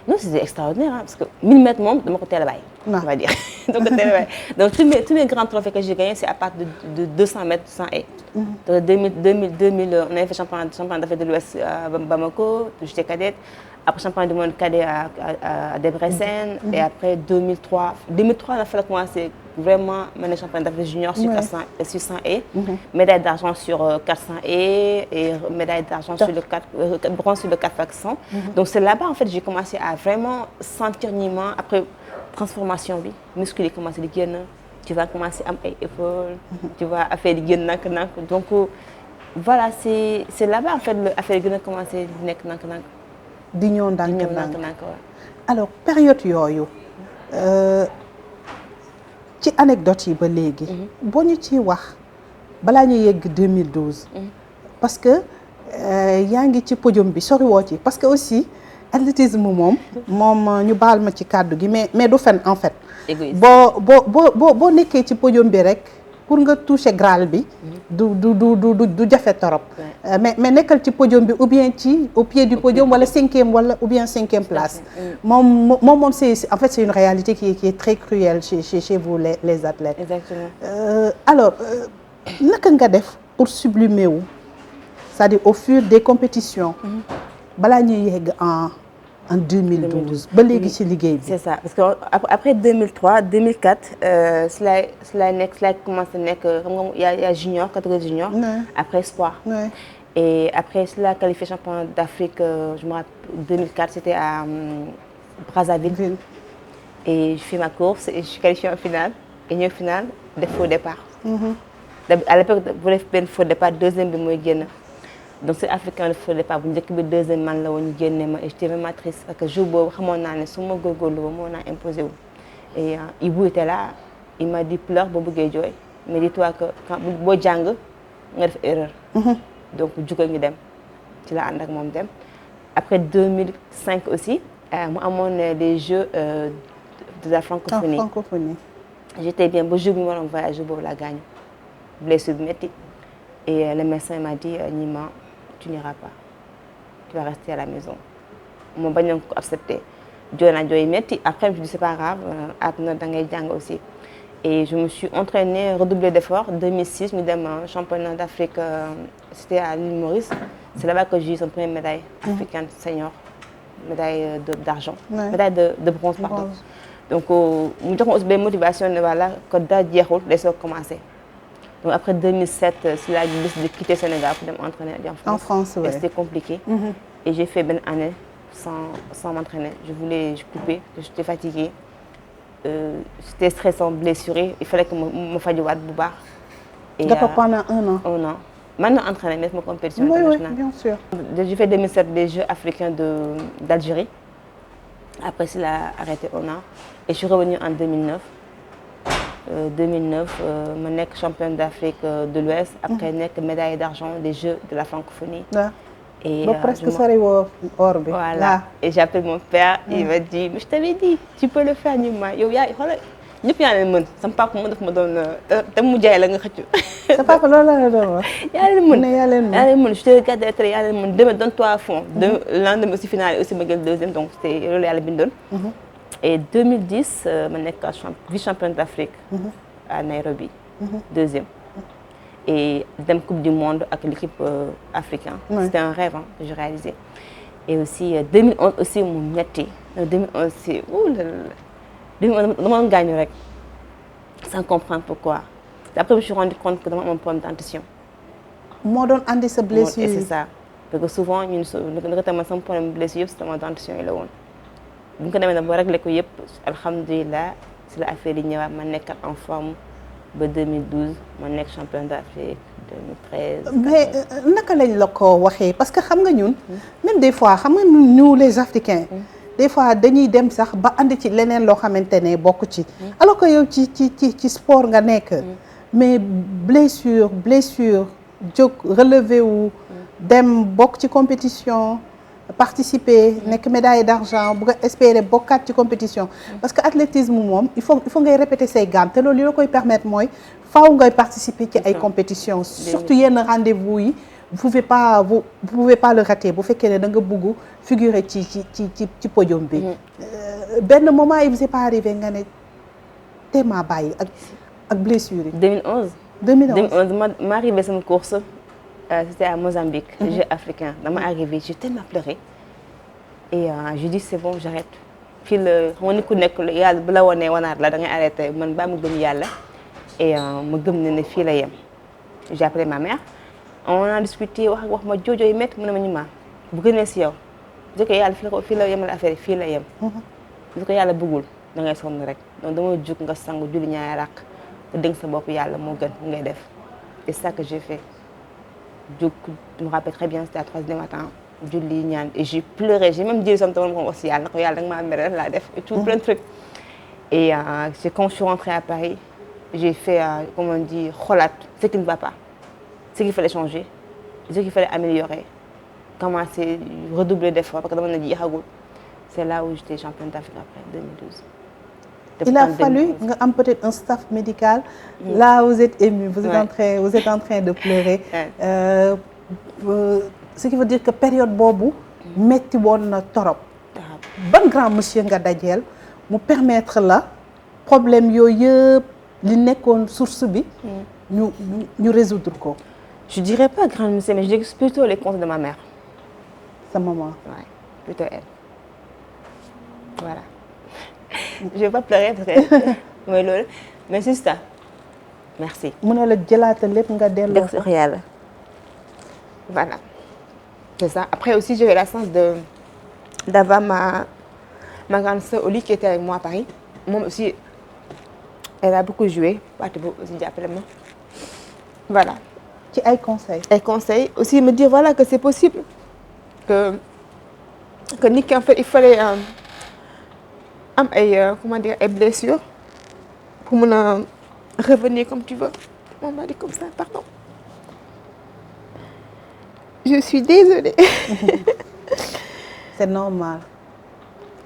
Speaker 2: Non, c'était extraordinaire hein, parce que 1000 mètres moom dama ko teel a bàyyi. on va dire donc tous mes grands trophées que j'ai gagnés c'est à partir de 200 mètres 100 haies. Donc 2000 on avait fait championnat d'Afrique de l'Ouest à Bamako, j'étais cadette. Après championnat du monde cadet à Debrecen. Et après 2003 la fa la commencé vraiment mener championnat d'Afrique junior sur 400 sur 100 haies. Médaille d'argent sur 400 haies et médaille d'argent sur le 4 bronze sur le 4x100. Donc c'est là-bas en fait j'ai commencé à vraiment sentir Gnima après transformation bi muscle yi commencé di génn tu vas commencer am ay épaules. Tu vois affaire di génn nank donc voilà c'est là-bas en fait affaire yi gën a commencé di nekk nank
Speaker 1: di ñëw ndànk alors période yooyu ci anecdote yi ba léegi boo ñu ciy wax balaa ñu yegg 2012 parce que yaa ngi ci podium bi soriwoo ci parce que aussi athlétisme moom ñu baal ma ci kàddu gi mais du fen en fait boo nekkee ci podium bi rek pour nga toucher Graal bi du jafe torop mais nekkal ci podium bi ou bien au pied du podium wala 5e ou bien 5e place moom c'est en fait c'est une réalité qui est très cruelle chez vous les athlètes.
Speaker 2: Exactement.
Speaker 1: Alors naka nga def pour sublimer wu c'est-à-dire au fur des compétitions balaa ñuy yegg en 2012 ba léegi ci liggéey bi.
Speaker 2: C'est ça parce que après 2003 2004 cela commencé nekk xam nga y a junior catégorie junior. Après espoir. Et après cela qualifié champion d'Afrique je me rappelle 2004 c'était à Brazzaville. Et je fais ma course et je suis qualifiée en finale et ñëw finale def faux départ. À l'époque bu def benn faux départ deuxième bi mooy génn. Donc c'est africain le faux départ bu njëkk bi deuxième man la woon ñu génne ma et j'étais vraiment triste parce que jour boobu xamoon naa ne su ma góorgóorlu ba moo naa imposé wu. Et Ibou était là il m'a dit pleure boo bëggee jooy mais dis-toi que boo jàng nga def erreur. Donc jugal ñu dem ci la ànd ak moom dem. Après 2005 aussi mu amoon les jeux de la francophonie. J'étais bien ba jour bi ma waroon voyage boobu laa gaañu blessure bi métti et le médecin m'a dit Gnima tu n'iras pas tu vas rester à la maison moom bañoon ko accepté jooy naa jooy métti après je me dis c'est pas grave àdduna da ngay jàng aussi et je me suis entraînée redoubler d'efforts 2006 ñu dem championnat d'Afrique c'était à l'île Maurice c'est là-bas que j'ai eu son première médaille africaine senior médaille d'argent médaille de bronze pardon donc mu jox ma aussi benn motivation ne voilà que daa jeexul day soog commencer. Donc après 2007 c'est là que j'ai décidé de quitter Sénégal pour dem entraîner en France. Et c'était compliqué. Et j'ai fait benn année sans m'entraîner. Je voulais couper, j'étais fatiguée. J'étais stressée, blessurée. Il fallait que ma fajuwaat bu baax.
Speaker 1: Et pendant 1 an.
Speaker 2: 1 an. Maintenant entraîner mais ma compétition internationale.
Speaker 1: Oui, bien sûr.
Speaker 2: J'ai fait 2007 des Jeux africains d'Algérie. Après c'est là arrêté 1 an. Et je suis revenue en 2009. 2009 ma nekk championne d'Afrique de l'Ouest après nekk médaille d'argent des Jeux de la francophonie. Et
Speaker 1: presque sori woo or bi.
Speaker 2: Voilà et j'ai appelé mon père il m'a dit mais je t'avais dit tu peux le faire Gnima yow yaa xoolal ñëpp yaa leen mën sama papa moom daf ma doon te mu jaay la nga xëccu.
Speaker 1: sa papa loolu la doon wax.
Speaker 2: yaa leen mën
Speaker 1: yaa leen mën
Speaker 2: je te regardais très yaa leen mën demain donne-toi à fond. lendemain aussi finale aussi ma jël deuxième donc c'était loolu yàlla bindoon. Et 2010 ma nekk vice-championne d'Afrique à Nairobi deuxième et dem coupe du monde avec l'équipe africaine. C'était un rêve que j'ai réalisé. Et aussi 2011 aussi mu metti 2011 c'est dama doon gaañu rek sans comprendre pourquoi. Après je me suis rendu compte que dama amoon problème dentition.
Speaker 1: moo doon andi sa blessure.
Speaker 2: Et c'est ça parce que souvent ñun li nga sama problème blessure yëpp sama dentition yi la woon. bu ñu ko demee nag ba réglé ko yëpp alhamdulilah si la affaire yi ñëwaat ma nekkat en forme ba 2012 ma nekk championne d'Afrique 2013.
Speaker 1: mais naka lañ la ko waxee parce que xam nga ñun même même des fois xam nga nous les Africains des fois dañuy dem sax ba andi ci leneen loo xamante ne bokk ci alors que yow ci sport nga nekk mais blessure jóg relever wu dem bokk ci compétition participer nekk médaille d'argent bu nga espérer bokkaat ci compétition parce que athlétisme moom il faut ngay répéter say gammes te loolu li la koy permettre mooy faaw ngay participer ci ay compétitions surtout yenn rendez-vous yi vous pouvez pas le rater bu fekkee ne da nga bëgg figurer ci podium bi benn moment il vous est pas arrivé nga ne téema bàyyi ak blessure yi 2011
Speaker 2: ma arrivé sama course c'était à Mozambique Jeux africains dama arrivé j'ai tellement pleuré et je dis c'est bon j'arrête fii la xam nga ni ku nekk yàlla bu la wonee wanaat la da ngay arrêté man ba mu gëm yàlla et ma gëm ne fii la yem j'ai appelé ma mère on a discuté wax ma joojoo yi métti mu ne ma ñu ma bu gënee si yow jëkk yàlla fii la yemal affaire yi fii la yem su ko yàlla bëggul da ngay sonn rek donc dama jug nga sangu julli ñaari rakk te dénk sa bopp yàlla moo gën ngay def et c'est ça que j'ai fait jug je me rappelle très bien c'était à 3h du matin julli ñaan et j'ai pleuré j'ai même dit sama tamit moom aussi yàlla na ko yàlla da nga maa mere laa def et tout plein de trucs et quand je suis rentrée à Paris j'ai fait comment on dit xoolaat ce qui ne va pas ce qu'il fallait changer ce qu'il fallait améliorer commencer redoubler d'efforts parce que dama ne jeexagul c'est là où j'étais championne d'Afrique après 2012.
Speaker 1: Il a fallu nga am peut-être un staff médical. Là vous êtes ému, vous êtes en train de pleurer. Ce qui veut dire que période boobu metti woon na torop. Ban grand monsieur nga dajeel mu permettre la problème yooyu yëpp li nekkoon source bi. ñu résoudre ko.
Speaker 2: Je dirais pas grand monsieur mais je dirais plutôt les conseils de ma mère.
Speaker 1: Sa maman.
Speaker 2: Ouais, plutôt elle. Voilà. Je vais pas pleurer parce que mooy loolu mais c'est ça merci.
Speaker 1: mu ne la jëlaata lépp nga delloo
Speaker 2: ko yàlla voilà c'est ça après aussi j'ai eu la chance d'avoir ma grande sœur Oli qui était avec moi à Paris moom aussi elle a beaucoup joué parti boobu aussi jàppale ma voilà.
Speaker 1: ci ay conseils
Speaker 2: aussi me dire voilà que c'est possible que nit ki en fait il fallait am ay comment dire ay blessures pour mën a revenir comme tu veux. On m'a dit comme ça, pardon. Je suis désolée.
Speaker 1: C'est normal.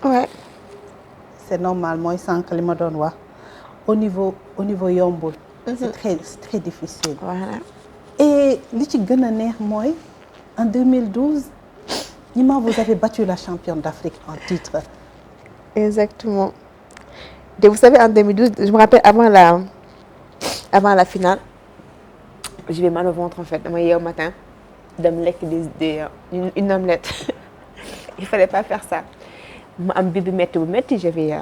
Speaker 2: Ouais.
Speaker 1: C'est normal mooy sànq li ma doon wax au niveau yombul. C'est très difficile.
Speaker 2: Voilà.
Speaker 1: Et li ci gën a neex mooy en 2012 Nima vous avez battu la championne d'Afrique en titre.
Speaker 2: Exactement. Et vous savez, en 2012, je me rappelle avant la finale, j'avais mal au ventre en fait. Dama yeewu matin, dem lekk une omelette. Il fallait pas faire ça. Ma am bibi métti bu métti, j'avais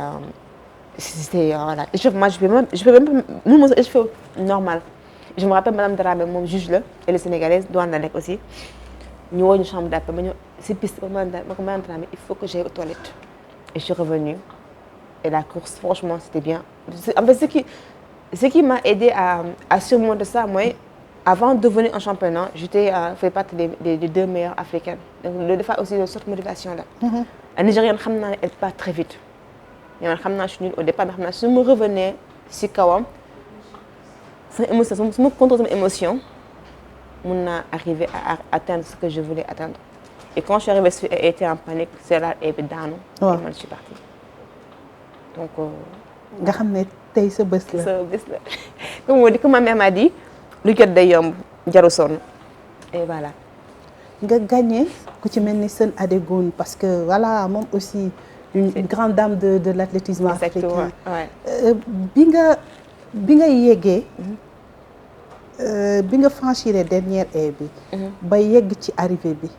Speaker 2: c'était voilà. Moi je fais normal. Je me rappelle madame Dramé moom juge la, elle est sénégalaise, douane la nekk aussi. Ñu woo ñu chambre d'appel ma ñëw si piste ma ko madame Dramé, il faut que j'aille aux toilettes. Et je suis revenue et la course franchement c'était bien. En fait ce qui m'a aidé à surmonter ça moi avant de venir en championnat j'étais fait partie des 2 meilleures africaines. Donc le défi aussi de cette motivation là. La Nigérienne xam naa ne elle part très vite. Mais man xam naa je suis nulle au départ mais xam naa su ma revenir si kawam sama émotion su ma contrôler sama émotion mun naa arriver à atteindre ce que je voulais atteindre. Et quand je suis arrivée elle était en panique c'est là et bi daanu. waaw et man je suis partie. Donc.
Speaker 1: nga xam ne tey sa bés la.
Speaker 2: sa bés la comme moo di que ma mère m'a dit lu jot day yomb jaru sonn et voilà.
Speaker 1: nga gagné ku ci mel ni Seun Adégoune parce que voilà moom aussi une grande dame de l'athlétisme africain. bi nga yeggee. bi nga franchir dernière haie bi. ba yegg ci arrivée bi.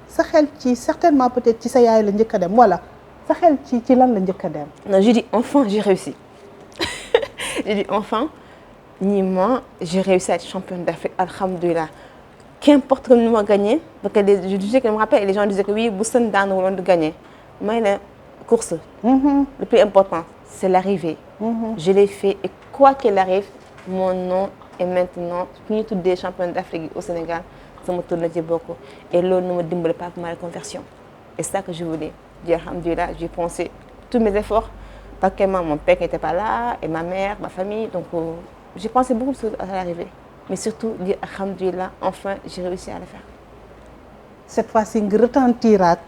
Speaker 1: sa xel ci certainement peut-être ci sa yaay la njëkk a dem wala sa xel ci lan la njëkk a dem.
Speaker 2: non je dis enfin j'ai réussi je dis enfin Nima j'ai réussi à être championne d'Afrique alhamdoulilah qu'importe que nous ma gagné parce que je disais que je me rappelle les gens disaient que oui bu sën daan wala de gagner may ne course. Le plus important c'est l'arrivée. Je l'ai fait et quoi qu'il arrive mon nom est maintenant fu ñu tuddee championne d'Afrique au Sénégal sama tour na ci bokk et loolu na ma dimbali pas pour ma reconversion et c'est ça que je voulais dire alhamdoulilah j'ai pensé tous mes efforts parce que mon père n'était pas là et ma mère ma famille donc j'ai pensé beaucoup de choses à l'arrivée mais surtout dire alhamdoulilah enfin j'ai réussi à le faire.
Speaker 1: Cette fois-ci nga retentiraat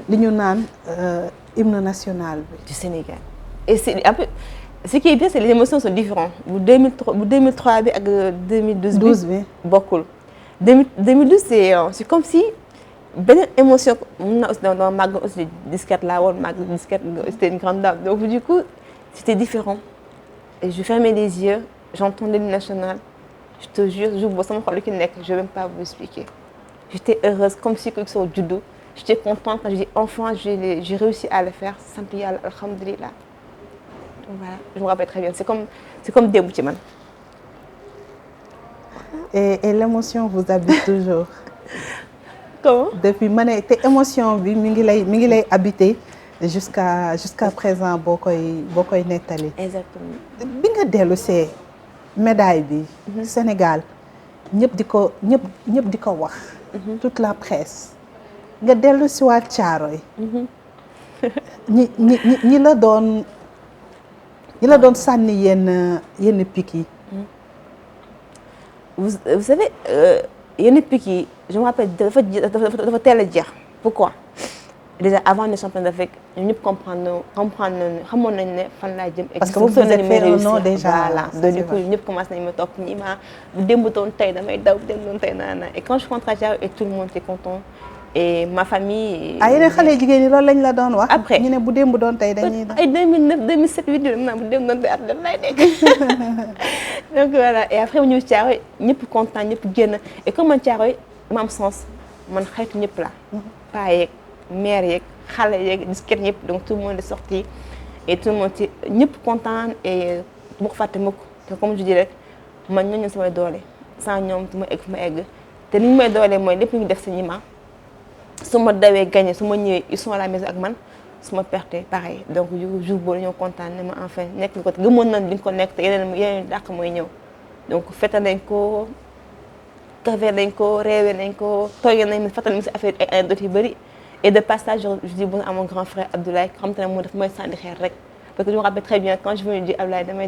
Speaker 1: li ñu naan hymne national bi
Speaker 2: du Sénégal et c'est un peu ce qui est bien c'est les émotions sont différentes bu 2003 bi ak 2012 bi bokkul 2012 c'est comme si beneen émotion mun na aussi dama màgg aussi disquette laa woon màgg disquette c'était une grande dame donc du coup c'était différent et je fermais les yeux j'entendais l'hymne national je te jure jour boobu sama xol li ki nekk je vais même pas vous expliquer j'étais heureuse comme si quelque chose juddu j'étais contente quand je dis enfin j'ai réussi à le faire sant yàlla alhamdulillah donc voilà je me rappelle très bien c'est comme démb ci man.
Speaker 1: et l'émotion vous habite toujours.
Speaker 2: Comment?
Speaker 1: Depuis ma ne te émotion bi mi ngi lay habiter jusqu'à présent boo koy nettali.
Speaker 2: Exactement.
Speaker 1: bi nga dellu see médaille bi. Sénégal ñëpp di ko wax. toute la presse. nga dellu si waat Thiaroye. ñi la doon sànni yenn pic yi.
Speaker 2: vous savez yenn pic yi je me rappelle dafa teel a jeex pourquoi déjà avant les championnats d'Afrique ñun ñëpp comprendre xamoon nañ ne fan laa jëm.
Speaker 1: parce que vous avez fait un nom déjà
Speaker 2: voilà donc du coup ñëpp commencé nañ ma topp ñi ma bu démbutoon tey damay daw bu démbutoon tey naan et quand je rentre à Thiaroye et tout le monde était content et ma famille.
Speaker 1: yeneen xale jigéen ñi loolu lañ la doon wax.
Speaker 2: après
Speaker 1: ñu ne bu démb doon tey dañuy.
Speaker 2: ay 2009 2007 8 dem naa bu démb doon tey at lan lay nekk donc voilà et après mu ñëw Thiaroye ñëpp content ñëpp génn et comme man Thiaroye dama am sens man xaytu ñëpp la. paa yeeg mère yeeg xale yeeg disquette ñëpp donc tout le monde est sorti et tout le monde ñëpp content et bu ko fàtte mukk te comme je dis rek man ñooñu samay doole sans ñoom du ma egg fu ma egg te ni ñu may doole mooy lépp ñu def si ñi ma su ma dawee gagné su ma ñëwee ils sont à la maison ak man su ma perte pareil donc jour boobu dañoo kontaan ne ma enfin nekk nga ko gëmoon nañ li nga ko nekk te yeneen dàq mooy ñëw donc fête nañ ko kafe nañ ko réewe nañ ko toogee nañ fàttali ma si affaire ay anecdotes yu bëri et de passage je dis bon à mon grand frère Abdoulaye xam te ne moo def mooy sànni xeer rek parce que je me rappelle très bien quand je venais dire Abdoulaye damay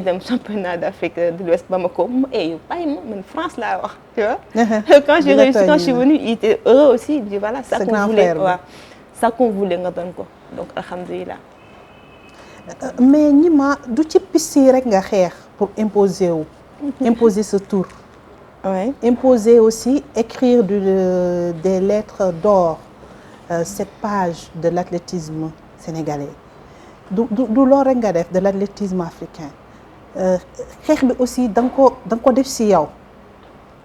Speaker 2: dem championnat d'Afrique de l'Ouest Bamako yow bàyyi ma man France laa wax tu vois. quand j'ai réussi quand je suis venue il était heureux aussi il dit voilà ça qu'on voulait waaw ça qu'on voulait nga doon ko donc alhamdulilah.
Speaker 1: mais ñi ma du ci piste yi rek nga xeex pour imposer ce tour.
Speaker 2: oui
Speaker 1: imposer aussi écrire des lettres d'or cette page de l'athlétisme sénégalais du loolu rek nga def de l'athlétisme africain. xeex bi aussi da nga ko def si yow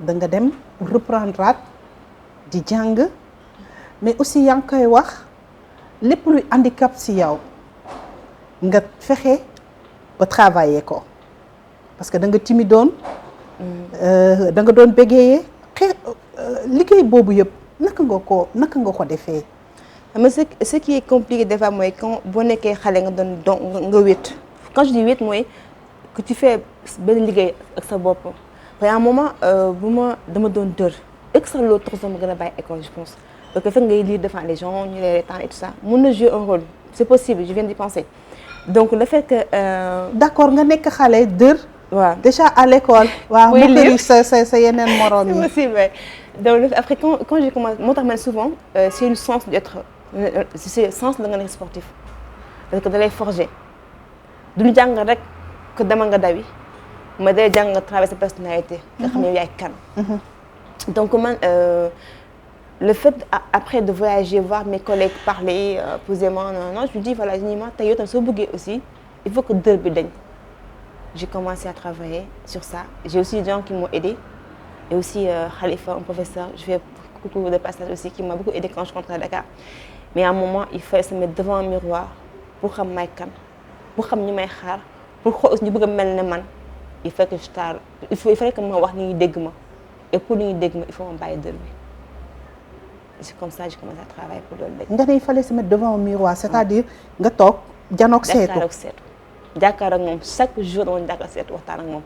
Speaker 1: da nga dem reprendre di jàng mais aussi yaa ngi koy wax lépp luy handicap si yow nga fexe ba travailler ko parce que da nga timidoon da nga doon bégeyee liggéey boobu yëpp naka nga ko defee.
Speaker 2: mais ce qui est compliqué des fois mooy quand boo nekkee xale nga wét quand je dis wét mooy que tu fais benn liggéey ak sa bopp parce que à un moment dama doon dër extra loolu tax sama gën a bàyyi école je pense parce que fekk ngay lire devant les gens ñu lay reetaan et tout ça mën na jouer un rôle c'est possible je viens d'y penser donc le fait que.
Speaker 1: d'accord nga nekk xale dër.
Speaker 2: waaw
Speaker 1: déjà à l'école. waaw mu tëri sa yeneen morom yi.
Speaker 2: c'est possible donc après quand j'ai commencé moo tax man souvent c'est une chance d'être c'est sens la nga nekk sportif parce que da lay forger duñu jàng rek. que dama nga dawi ma day jàng nga travailler sa personnalité nga xam ne yaay kan donc man le fait après de voyager voir mes collègues parler posément non je me dis voilà ñi ma tey yow tam soo bëggee aussi il faut que dër bi dañ j'ai commencé à travailler sur ça j'ai aussi des gens qui m'ont aidé et aussi Khalifa un professeur je fais coucou de passage aussi qui m'a beaucoup aidé quand je rentrais à Dakar mais à un moment il fallait se mettre devant un miroir pour xam may kan pour xam ñi may xaar pour xool aussi ñu bëgg a mel ne man il faut que je taal il fallait que ma wax ni ñu dégg ma et pour ñu dégg ma il faut ma bàyyi dër bi c'est comme ça j'ai commencé à travailler pour loolu léegi.
Speaker 1: nga ne il fallait se mettre devant un miroir c'est-à-dire nga toog janoog seetu.
Speaker 2: jàkkaar ak moom chaque jour dama jàkkaar seetu waxtaan ak moom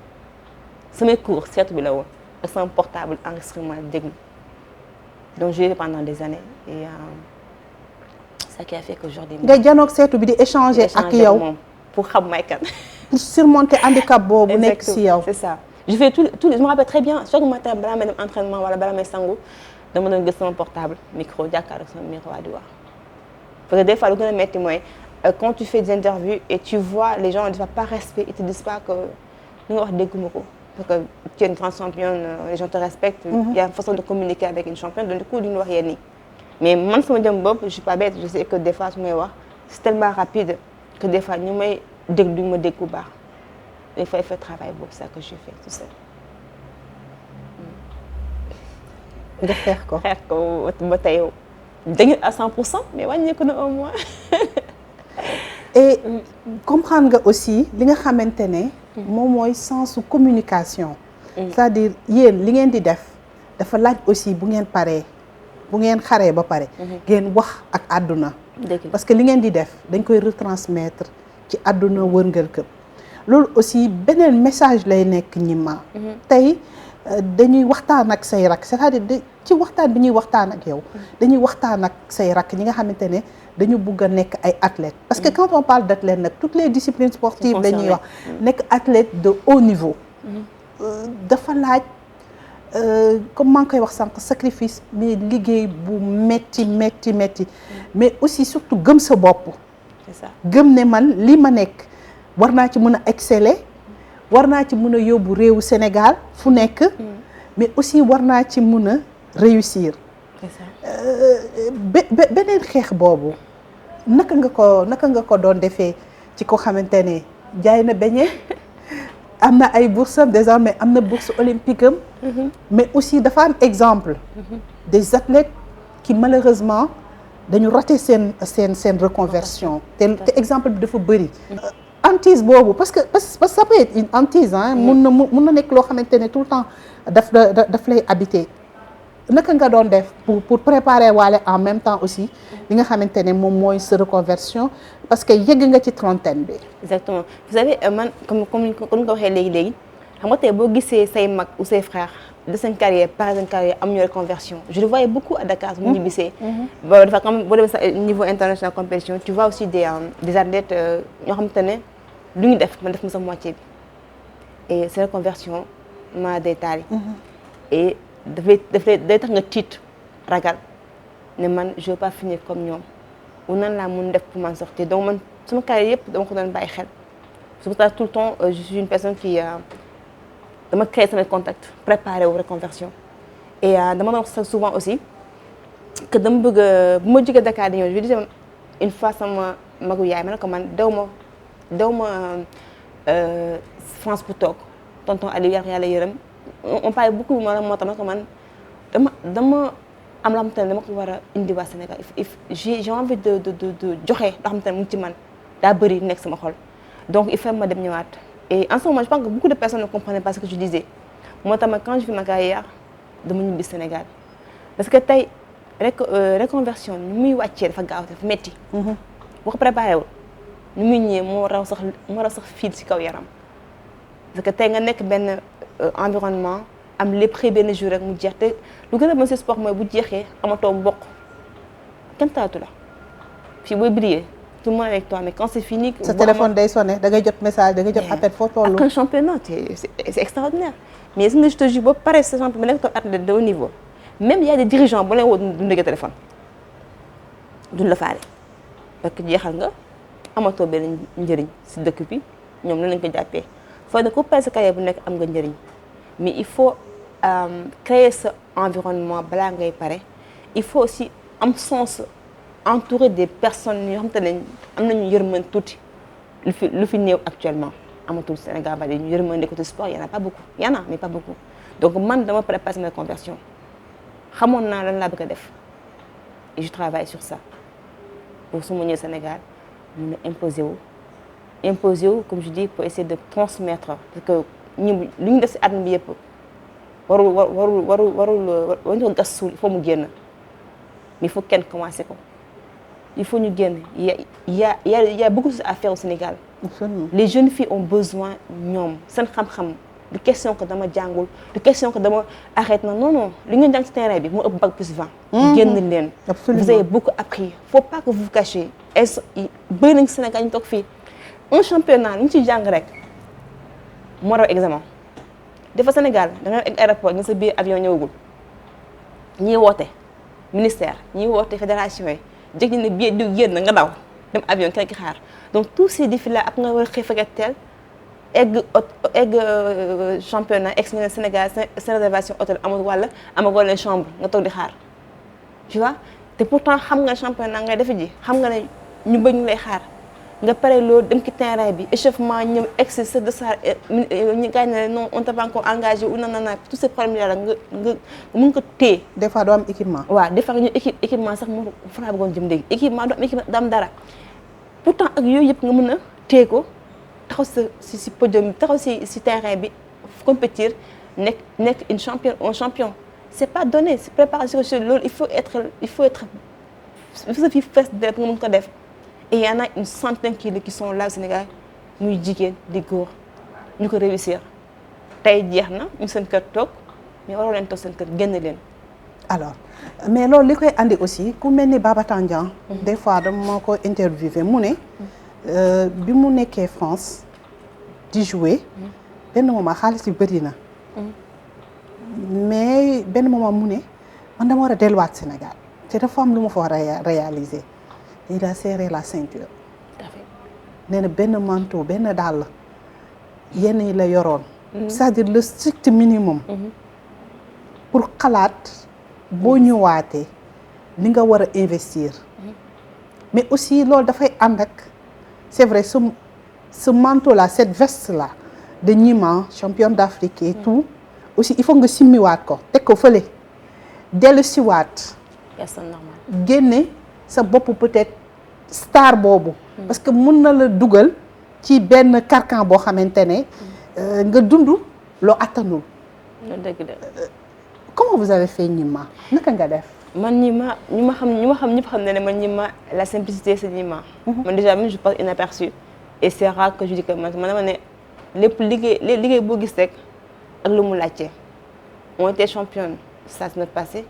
Speaker 2: samay cours seetu bi la woon ak sama portable enregistrement déglu donc j'ai pendant des années et ça qui a fait qu'aujourd'hui
Speaker 1: nga janoog seetu bi di échanger ak yow
Speaker 2: moom pour xam may kan
Speaker 1: pour surmonter handicap boobu nekk si yow.
Speaker 2: c'est ça je fais tout je me rappelle très bien chaque matin balaa may dem entraînement wala balaa may sangu dama doon gis sama portable micro jàkkaarloo sama micro waa di wax parce que des fois lu gën a metti mooy quand tu fais des interviews et tu vois les gens ne disent pas respect ils te disent pas que li nga wax dégguma ko parce que tu es une grande championne les gens te respectent. Il y a une façon de communiquer avec une championne donc du coup duñu wax yenn yi mais man sama jëm bopp je suis pas bête je sais que des fois su may wax c'est tellement rapide que des fois ñu may dégg duñu ma dégg bu baax il faut faire travail boobu ça que je fais tout seul.
Speaker 1: nga xeex ko
Speaker 2: ba tey dañu à 100% mais wàññeeku na au moins.
Speaker 1: et comprendre nga aussi li nga xamante ne. moom mooy sensu communication. c'est-à-dire yéen li ngeen di def dafa laaj aussi bu ngeen paree bu ngeen xaree ba pare. ngeen wax ak àdduna. parce que li ngeen di def dañ koy retransmettre ci àdduna wërngal këpp loolu aussi beneen message lay nekk ñima tey dañuy waxtaan ak say rak c'est-à-dire ci waxtaan bi ñuy waxtaan ak yow dañuy waxtaan ak say rak ñi nga xamante ne dañu bugg a nekk ay athlètes parce que quand on parle d'athlètes nag toutes les disciplines sportives dañuy wax nekk athlète de haut niveau dafa laaj comme maa ngi koy wax sànq sacrifice mais liggéey bu metti mais aussi surtout gëm sa bopp
Speaker 2: c'est ça
Speaker 1: gëm ne man li ma nekk war naa ci mën a exceller war naa ci mën a yóbbu réewu Sénégal fu nekk mais aussi war naa ci mën a réussir beneen xeex boobu naka nga ko doon defee ci ko xamante ne jaay na beñe am na ay bourses am désormais am na bourse olympique am mais aussi dafa am exemple des athlètes qui malheureusement dañu raté seen reconversion te exemple bi dafa bëri hantise boobu parce que ça peut être une hantise mun na nekk loo xamante ne tout le temps daf lay habiter naka nga doon def pour préparer waale en même temps aussi li nga xamante ne moom mooy sa reconversion parce que yegg nga ci trentaine bi.
Speaker 2: exactement vous savez man comme ni ko waxee léegi xam nga tey boo gisee say mag ou say frères de seen carrière par seen carrière am ñu reconversion je le voyais beaucoup à Dakar bu ñu bisee ba dafa comme boo demee sa niveau international compétition tu vois aussi des athlètes ñoo xamante ne lu ñu def man def ma sa moitié bi et ces reconversion ma day taali et day tax nga tiit ragal ne man je veux pas finir comme ñoom ou nan laa mun def pour m'en sortir donc man sama carrière yëpp dama ko doon bàyyi xel c'est pour ça tout le temps je suis une personne qui dama créer sama contact préparer wu reconversion et dama doon wax souvent aussi que dama bëgg bu ma jógee Dakar di ñëw je disais une fois sama magu yaay ma ne ko man daw ma France pour toog tonton Aliou yàlla yërëm on parle beaucoup moo tax man dama am loo xamante ne dama ko war a indi waa Sénégal j'ai envie de joxe loo xamante ne mu ngi ci man daa bëri nekk sama xol donc il faut ma dem ñëwaat et en ce moment je pense que beaucoup de personnes ne comprenaient pas ce que je disais moo tax quand je fais ma carrière dama ñibbi Sénégal parce que tey reconversion ni muy wàccee dafa gaaw dafa métti boo ko préparé wul ni muy ñëwee moo raw sax fii ci kaw yaram parce que tey nga nekk benn environnement am lépp xëy benn jour rek mu jeex te lu gën a bon ci sport mooy bu jeexee amatoo mbokk kenn taatu la fii booy briller tout le monde avec toi mais quand c'est fini.
Speaker 1: sa téléphone day sonné da ngay jot message da ngay jot appel foo toll.
Speaker 2: ak un championnat c'est extraordinaire mais est-ce que je te jure ba pare sa championnat ba nekk toog athlète de haut niveau même y a des dirigeants bu leen woo duñ déggee téléphone duñ la faale parce que jeexal nga amatoo benn njëriñ ci dëkk bi ñoom lan lañ ko jàppee foo ne ku pay sa carrière bu nekk am nga njëriñ mais il faut créer ce environnement balaa ngay pare il faut aussi am sens entouré des personnes yoo xamante ne am nañu yërmande tuuti lu fi néew actuellement amatul Sénégal ba ñu yërmande côté sport y en a pas beaucoup y en a mais pas beaucoup donc man dama préparé sama conversion xamoon naa lan laa bëgg a def et je travaille sur ça pour su ma ñëwee Sénégal mun a imposer wu comme je dis pour essayer de transmettre parce que ñu li ñu def ci àdduna bi yëpp warul ko gas suul il faut mu génn mais il faut kenn commencer ko il faut ñu génn y a beaucoup à faire au Sénégal.
Speaker 1: Absolument.
Speaker 2: Les jeunes filles ont besoin ñoom seen xam-xam du question que dama jàngul du question que dama arrête na non li ngeen jàng ci terrain bi moo ëpp bac plus 20. génn leen.
Speaker 1: Absolument.
Speaker 2: Vous avez beaucoup appris faut pas que vous vous cachiez bëri nañ Sénégal ñu toog fii un championnat li ñu ciy jàng rek moo raw examen dafa Sénégal da nga egg aéroport nga sa biir avion ñëwagul ñii woote ministère ñii woote fédération yi jég ñi ne billet diw génn nga daw dem avion kenn ki xaar donc tous ces défis là ak nga war a xëy faget teel egg championnat egg si Sénégal seen réservation hôtel amul wala amagoo leen chambre nga toog di xaar tu vois te pourtant xam nga championnat ngay defe ji xam nga ne ñu bëgg ñu lay xaar nga pare loolu dem ci terrain bi échauffement ñëw excès de ça ñu gaañ ne non on t'a pas encore engagé ou nanana tous ces problèmes là nga mën ko téye.
Speaker 1: des fois doo am équipement.
Speaker 2: waaw des fois ñu équipement sax mu fa laa bëggoon jëm léegi équipement doo am équipement doo am dara pourtant ak yooyu yëpp nga mën a téye ko taxaw si podium bi taxaw si terrain bi compétir nekk une championne un champion c'est pas donné c'est préparation loolu il faut être sa fi fees de nga mën ko def. Et il y en a une centaine qui sont là au Sénégal muy jigéen di góor ñu ko réussir tey jeex na ñu seen kër toog mais waroo leen toog seen kër génn leen.
Speaker 1: alors mais loolu li koy andi aussi ku mel ni Baba Tandian. des fois dama ko interviewé mu ne bi mu nekkee France di jouer benn moment xaalis yu bëri na. mais benn moment mu ne man dama war a delluwaat Sénégal te dafa am lu ma fa war a réaliser. il a serré la ceinture. nee na benn manteau benn dàll yenn yi la yoroon. c'est-à-dire le strict minimum. pour xalaat boo ñëwaatee li nga war a investir. mais aussi loolu dafay ànd ak c'est vrai ce manteau là cette veste là de Gnima championne d'Afrique et tout aussi il faut nga simmiwaat ko teg ko fële dellu siwaat.
Speaker 2: personne normale
Speaker 1: génne. sa bopp peut-être star boobu. parce que mën na la dugal ci benn carcan boo xamante ne nga dund loo attanul.
Speaker 2: dëgg la.
Speaker 1: comment vous avez fait Gnima naka nga def.
Speaker 2: man Gnima ñëpp xam ne man Gnima la simplicité c'est Gnima. man déjà même je passe inaperçu et c'est rare que je dis que man dama ne lépp liggéey boo gis rek ak lu mu laajte on était championne ça c'est notre passé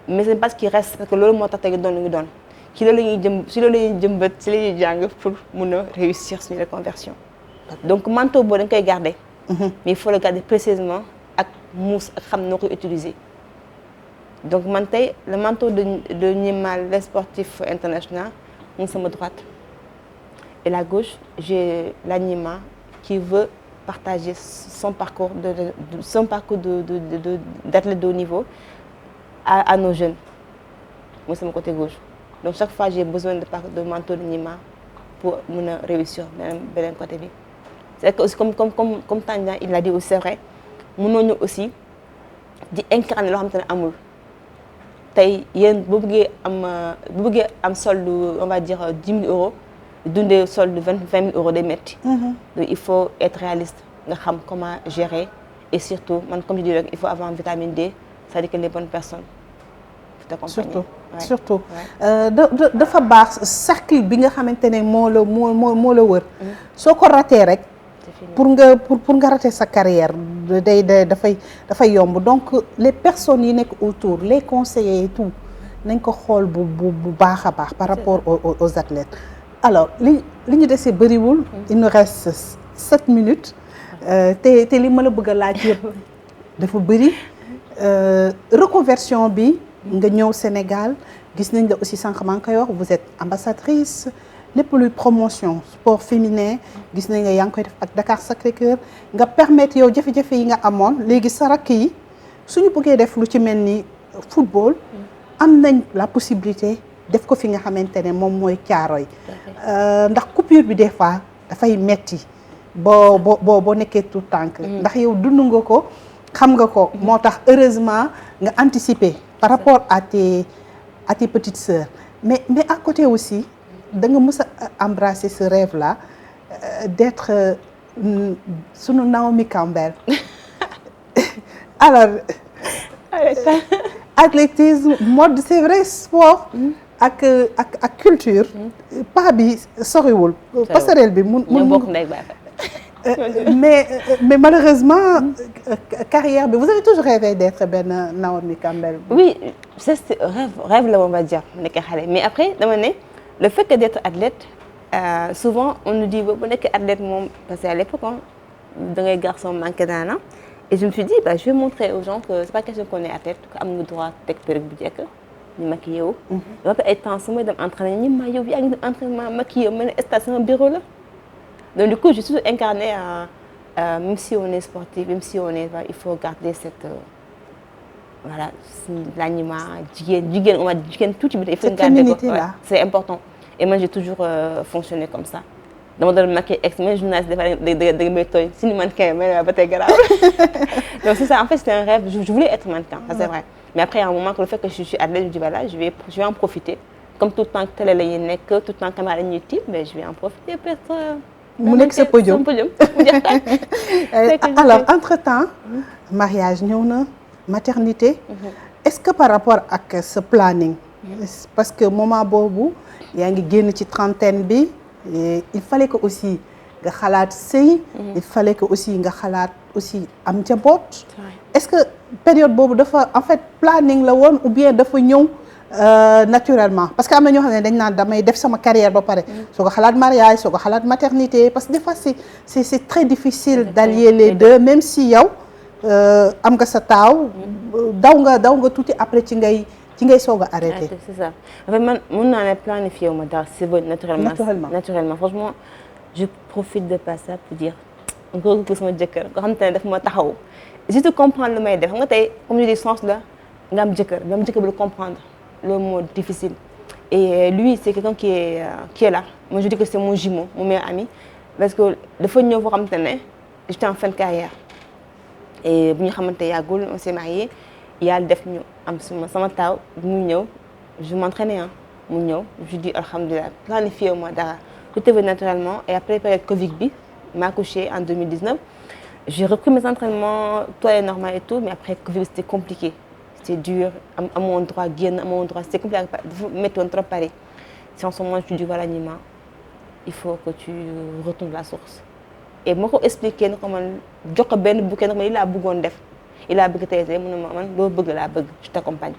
Speaker 2: mais c'est pas ce qui reste parce que loolu moo tax tey doon lu ngi doon. ci loolu la ñuy jëmbat ci la ñuy jàng pour mun a réussir suñu reconversion donc manteau boobu da nga koy garder. mais il faut le garder précisément ak mousse ak xam noo koy utiliser. donc man tey le manteau de Gnima le sportif international mu ngi sama droite et la gauche j'ai la Gnima qui veut partager son parcours d'athlète de haut niveau à nos jeunes mooy sama côté gauche. donc chaque fois j'ai besoin de manteau de Gnima pour mën a réussir beneen côté bi c'est que aussi comme Tandian il l'a dit aussi c'est vrai mënoo ñu aussi di incarner loo xamante ne amul tey yéen bu bëggee am solde on va dire 10 000 euros dundee solde 20 000 euros day metti. donc il faut être réaliste nga xam comment gérer et surtout man comme je dis rek il faut avoir vitamine D c'est-à-dire que les bonnes personnes.
Speaker 1: surtout dafa baax cercle bi nga xamante ne moo la wër. soo ko ratee rek. pour nga rater sa carrière dafay yomb donc les personnes yi nekk autour les conseillers et tout nañ ko xool bu baax a baax par rapport aux athlètes. alors li ñu desee bëriwul. il nous reste 7 minutes. te li ma la bëgg a laaj yëpp dafa bëri reconversion bi. nga ñëw Sénégal gis nañ la aussi sànq maa ngi koy wax vous êtes ambassadrice lépp luy promotion sport féminin gis nañ nga yaa ngi koy def ak Dakar Sacré-Cœur nga permettre yow jafe-jafe yi nga amoon léegi sa rakk yi suñu bëggee def lu ci mel ni football am nañ la possibilité def ko fi nga xamante ne moom mooy Caaroy ndax coupure bi des fois dafay metti boo nekkee tout tànk ndax yow dund nga ko xam nga ko moo tax heureusement nga anticiper par rapport à tes petites sœurs mais à côté aussi da nga mës a embrasser ce rêve là d'être sunu Naomi Campbell alors athlétisme mode c'est vrai sport ak culture pas bi soriwul passerelle bi mun mais malheureusement carrière bi vous avez toujours rêvé d'être benn Naomi Campbell.
Speaker 2: Oui c'est rêve la on va dire mu nekk xale mais après dama ne le fait que d'être athlète souvent on nous dit bu nekk athlète moom parce que à l'époque da ngay garçon manqué d'ana et je me suis dit bah je vais montrer aux gens que c'est pas question qu'on est athlète que am nga droit teg perruque bu jekk ñu maquillé wu. ba pare ay temps su may dem entraîner ñi ma yow yaa ngi dem entraînement maquillé wu ma ne stage sama bureau la donc du coup j'ai toujours incarné même si on est sportif même si on est il faut garder cette voilà l'anima jigéen on va jigéen tuuti bi il faut garder ko c'est important et moi j'ai toujours fonctionné comme ça. dama doon maquillé ex même journaliste dafa da may tooñ si ni mannequin mais ba tey garaaw donc c'est ça en fait c'était un rêve je voulais être mannequin ça c'est vrai mais après à un moment que le fait que je suis athlète je dis voilà je vais en profiter comme tout le temps télé la ñuy nekk tout le temps caméra la ñuy tiim mais je vais en profiter peut-être
Speaker 1: mu nekk sa podium alors entre-temps mariage ñëw na maternité est-ce que par rapport ak ce planning parce que moment boobu yaa ngi génn ci trentaine bi et il fallait que aussi nga xalaat sëy il fallait que aussi nga xalaat aussi am njaboot est-ce que période boobu dafa en fait planning la woon ou bien dafa ñëw naturellement parce que am na ñoo xam ne dañ naan damay def sama carrière ba pare soo ko xalaat mariage soo ko xalaat maternité parce que des fois c'est très difficile d'allier les deux même si yow am nga sa taaw daw nga tuuti après ci ngay soog a arrêté.
Speaker 2: C'est ça en fait man mën naa ne planifié wu ma dara c'est bon naturellement franchement je profite de passer pour dire encore que sama jëkkër nga xam te ne daf ma taxaw juste comprendre lu may def xam nga tey comme je dis sens la nga am jëkkër bi lu comprendre le mot difficile et lui c'est quelqu'un qui est là moi je dis que c'est mon jumeau mon meilleur ami parce que dafa ñëw foo xam te ne j'étais en fin de carrière et bu ñu xamante yàggul on s'est marié yàlla def ñu am sama taaw mu ñëw je m'entraînais mu ñëw je dis alhamdulilah planifié wu ma dara tout est venu naturellement et après période Covid bi m'a accouché en 2019 j'ai repris mes entraînements tout est normal et tout mais après Covid c'était compliqué c'était dur amoon droit génn amoon droit c'était compliqué dafa méttoon trop Paris c'est en ce moment je dis voilà Nima il faut que tu retournes la source et moo ko expliqué ne ko man jox ko benn bouquet ne ko man lii laa bëggoon def il a bëgg tey mu ne ma man loo bëgg laa bëgg je t'accompagne.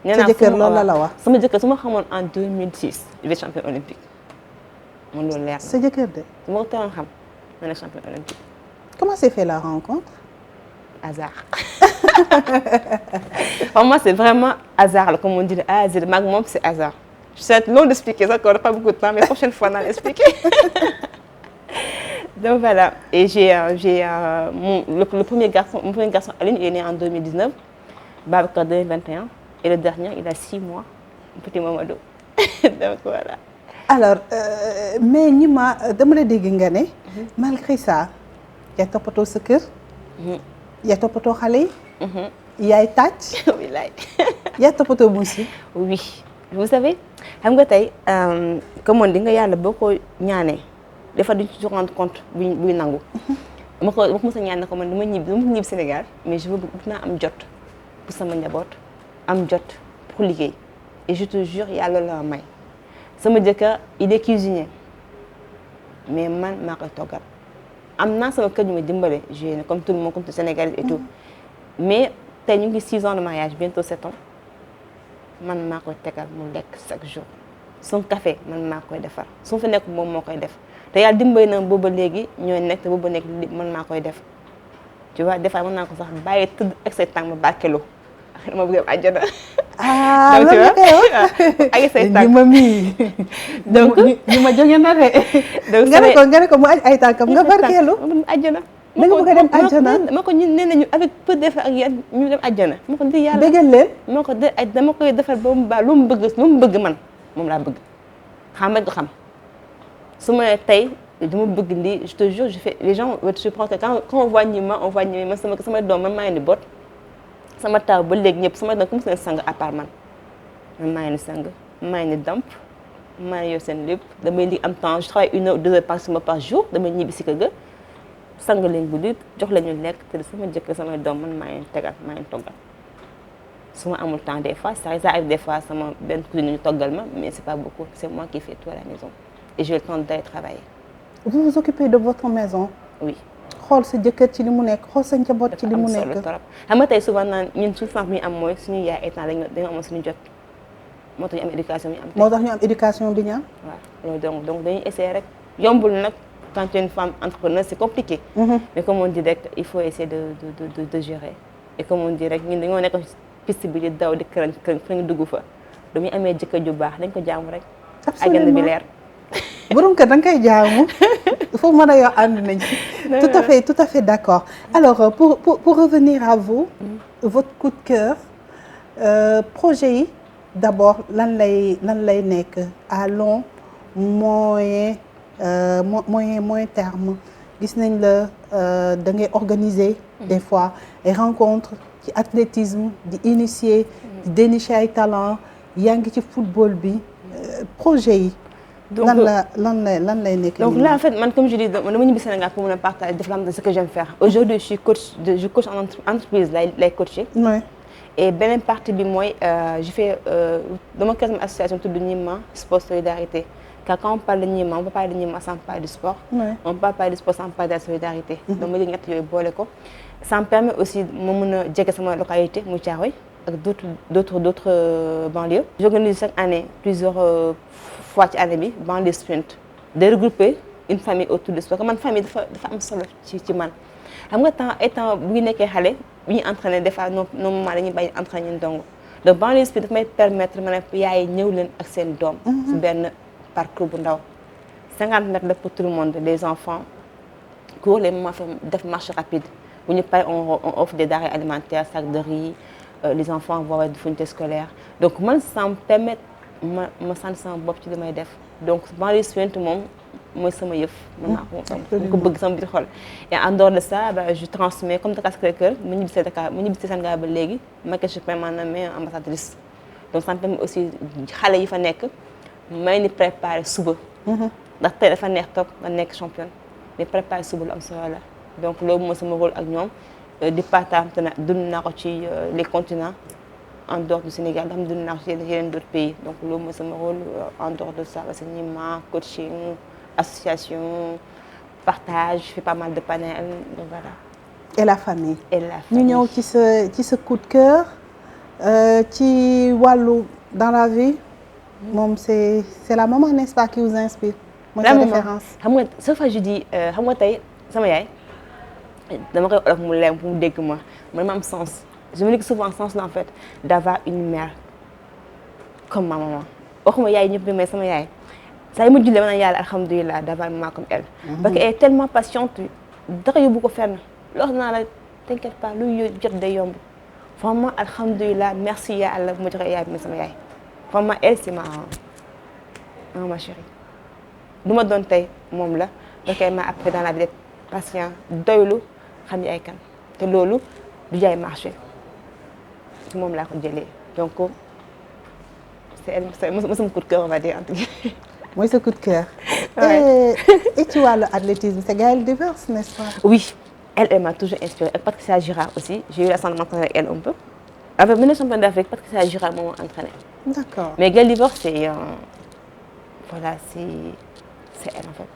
Speaker 1: nee naa sa jëkkër loolu la wax
Speaker 2: sama jëkkër su ma xamoon en 2006 je vais champion olympique man loolu leer na.
Speaker 1: sa jëkkër de.
Speaker 2: su ma ko teewoon xam ma ne champion olympique.
Speaker 1: comment s'est fait la rencontre.
Speaker 2: hasard. Pour moi c'est vraiment hasard la comme on dit A à Z maag moom c'est hasard. je sais long d'expliquer ça qu'on n'a pas beaucoup de temps mais prochaine fois naa l'expliquer. Donc voilà et le premier garçon Aline il est né en 2019 Babacar 2021 et le dernier il a 6 mois petit Mamadou donc voilà.
Speaker 1: alors mais ñi ma dama la dégg nga ne. malgré ça yaa toppatoo sa kër. yaa toppatoo xale yi. yaay tàcc.
Speaker 2: wilaay.
Speaker 1: yaa toppatoo musi.
Speaker 2: oui vous savez xam nga tey comme on dit nga yàlla boo ko ñaanee. des fois duñ ci rendre compte buy nangu. ma ko mos a ñaan na ko man dama ñibbi Sénégal mais je veux dinaa am jot pour sama njaboot am jot pour liggéey et je te jure yàlla la may sama jëkkër il est cuisinier mais man maa koy toggal am naa sama kër ñu ma dimbale je comme tout le monde comme tout Sénégal et tout mais tey ñu ngi 6 ans de mariage bientôt 7 ans man maa koy tegal mu lekk chaque jour son café man maa koy defar su ma fa nekk moom moo koy def. te yàlla dimbali na booba léegi ñooy nekk te booba nekk mën naa koy def tu vois des fois mën naa ko sax bàyyi tëdd ak say tànk ma barkeelu ma bëgg a àjjana.
Speaker 1: donc tu vois
Speaker 2: ak say tànk
Speaker 1: ma mii. donc ñu ma jóge na de. donc nga ne ko mu aj ay tànkam nga barkeelu.
Speaker 2: àjjana.
Speaker 1: da nga bëgg a dem àjjana
Speaker 2: ma ko ñu nee nañu avec peu d'effort ak yéen ñu dem àjjana. ma ko di yàlla
Speaker 1: bëggal leen.
Speaker 2: ma ko de dama koy defar ba mu baax lu mu bëgg man moom laa bëgg xam nga xam. su ma tey dama bëgg lii je te jure je fais les gens je pense que quand on voit Nima man sama doom man maa ngi ni bot sama taw ba léegi ñëpp sama doom comme seen sang à part man maa ngi ni sang maa ngi ni damp maa ngi yor seen lépp damay li am temps je travaille 1 heure 2 heures par jour damay ñibbi si kër ga sang leen guddi jox la ñu lekk te sama jëkkër sama doom man maa ngi tegal maa ngi toggal su ma amul temps des fois ça arrive des fois sama benn cousine ñu toggal ma mais c'est pas beaucoup c'est moi qui fais tout à la maison. Et j'ai le temps d'aller travailler.
Speaker 1: Vous vous occupez de votre maison?
Speaker 2: oui.
Speaker 1: xool sa jëkkër ci li mu nekk xool sa njaboot ci li mu nekk.
Speaker 2: xam nga tey souvent naan ñun suñu chance bi ñu am mooy suñu yaay état dañoo amoon suñu jot moo tax ñu am éducation bi ñu am.
Speaker 1: moo tax ñu am éducation bi ñu am.
Speaker 2: waaw donc dañuy essayer rek yombul nag quand tu es une femme entrepreneur c'est compliqué. Mais comme on dit rek il faut essayer de gérer et comme on dit rek ñun dañoo nekk piste bi di daw di kërën fa ñu dugg fa dañuy amee jëkkër ju baax dañ ko jaamu rek.
Speaker 1: absolument
Speaker 2: agenda bi leer.
Speaker 1: borom kër da nga koy jaamu il faut mën a yoo ànd nañ ci. tout à fait d'accord. Alors pour revenir à vous. votre coup de cœur projet yi d'abord lan lay nekk à long moyen terme gis nañ la da ngay organiser des fois ay rencontres ci athlétisme di initier di dénicher ay talent yaa ngi ci football bi projet yi. donc lan lay nekk.
Speaker 2: donc là en fait man comme je dis dama ñibbi Sénégal pour mën a partager def ce que j'aime faire aujourd'hui je coach en entreprise lay coacher.
Speaker 1: oui.
Speaker 2: et beneen partie bi mooy je fais dama créé une association tudd Ñima Sport Solidarité car quand on parle de Ñima on peut parler de Ñima sans parler du sport.
Speaker 1: oui.
Speaker 2: on peut pas parler du sport sans parler de la solidarité. donc ma jël ñett yooyu boole ko. ça me permet aussi ma mën a jege sama localité muy Thiaroye ak d'autres banlieues. j'organise chaque année plusieurs fois ci année bi banlieue sprint de regrouper une famille autour du sport man famille dafa am solo ci man xam nga temps bu ñu nekkee xale bu ñu entraîné des fois nos mamans dañuy bàyyi entraîné ñun dong donc banlieue sprint daf may permettre ma ne yaay ñëw leen ak seen doom. ci benn parcours bu ndaw 50 mètres la pour tout le monde les enfants courent les mamans def marche rapide bu ñu paree on offre des denrées alimentaires sacs de riz les enfants vont du fourniture scolaire donc man ça me permet ma sant sama bopp ci li may def donc banlieue sprint moom mooy sama yëf. mën naa ko bëgg sama biir xol. et en dehors de ça je transmets comme Dakar Sacré-Cœur mu ñibbi Sénégal ba léegi ma je peux m'en nommer ambassadrice donc ça me permet aussi xale yi fa nekk may ni préparer suba. ndax tey dafa neex topp nga nekk championne mais préparer suba lu am solo la donc loolu mooy sama rôle ak ñoom di partage te dund naa ko ci les continents. en dehors du Sénégal xam dund naa ci yeneen d'autres pays donc loolu mooy sama rôle en dehors de ça parce que Ñima coaching association partage je fais pas mal de panels donc voilà.
Speaker 1: et la famille.
Speaker 2: ñu
Speaker 1: ñëw ci sa coup de cœur ci wàllu dans la vie moom c'est la maman n'est-ce pas qui vous inspire. mooy sa référence.
Speaker 2: xam nga chaque fois je dis xam nga tey sama yaay dama koy olof mu leer mu dégg ma am sens. je me dis que souvent sens là en fait d'avoir une mère comme ma maman waxuma yaay ñëpp mais sama yaay saa yi ma jullee ma naan yàlla alhamdulilah d'avoir une maman comme elle. parce qu'elle est tellement patiente dara yóbbu ko fenn loo xam naa la t'inquiète pas lu jot day yomb vraiment alhamdulilah merci yàlla mu joxe yaay bi sama yaay vraiment elle c'est ma chérie lu ma doon tey moom la donc elle m'a appris dans la vie d'être patient doylu xam yaay kan te loolu du jaay marché. moom laa ko jëlee donc c'est sama coup de cœur on va dire en tout cas.
Speaker 1: mooy sa coup de cœur. et ci wàllu athlétisme c'est Gaëlle Divers n'est-ce pas.
Speaker 2: oui elle m'a toujours inspirée ak Patricia Girard aussi j'ai eu la chance de m'entraîner avec elle un peu avec même championne d'Afrique Patricia Girard moo ma entraîné.
Speaker 1: d'accord
Speaker 2: mais Gaëlle Divers c'est voilà c'est elle en fait.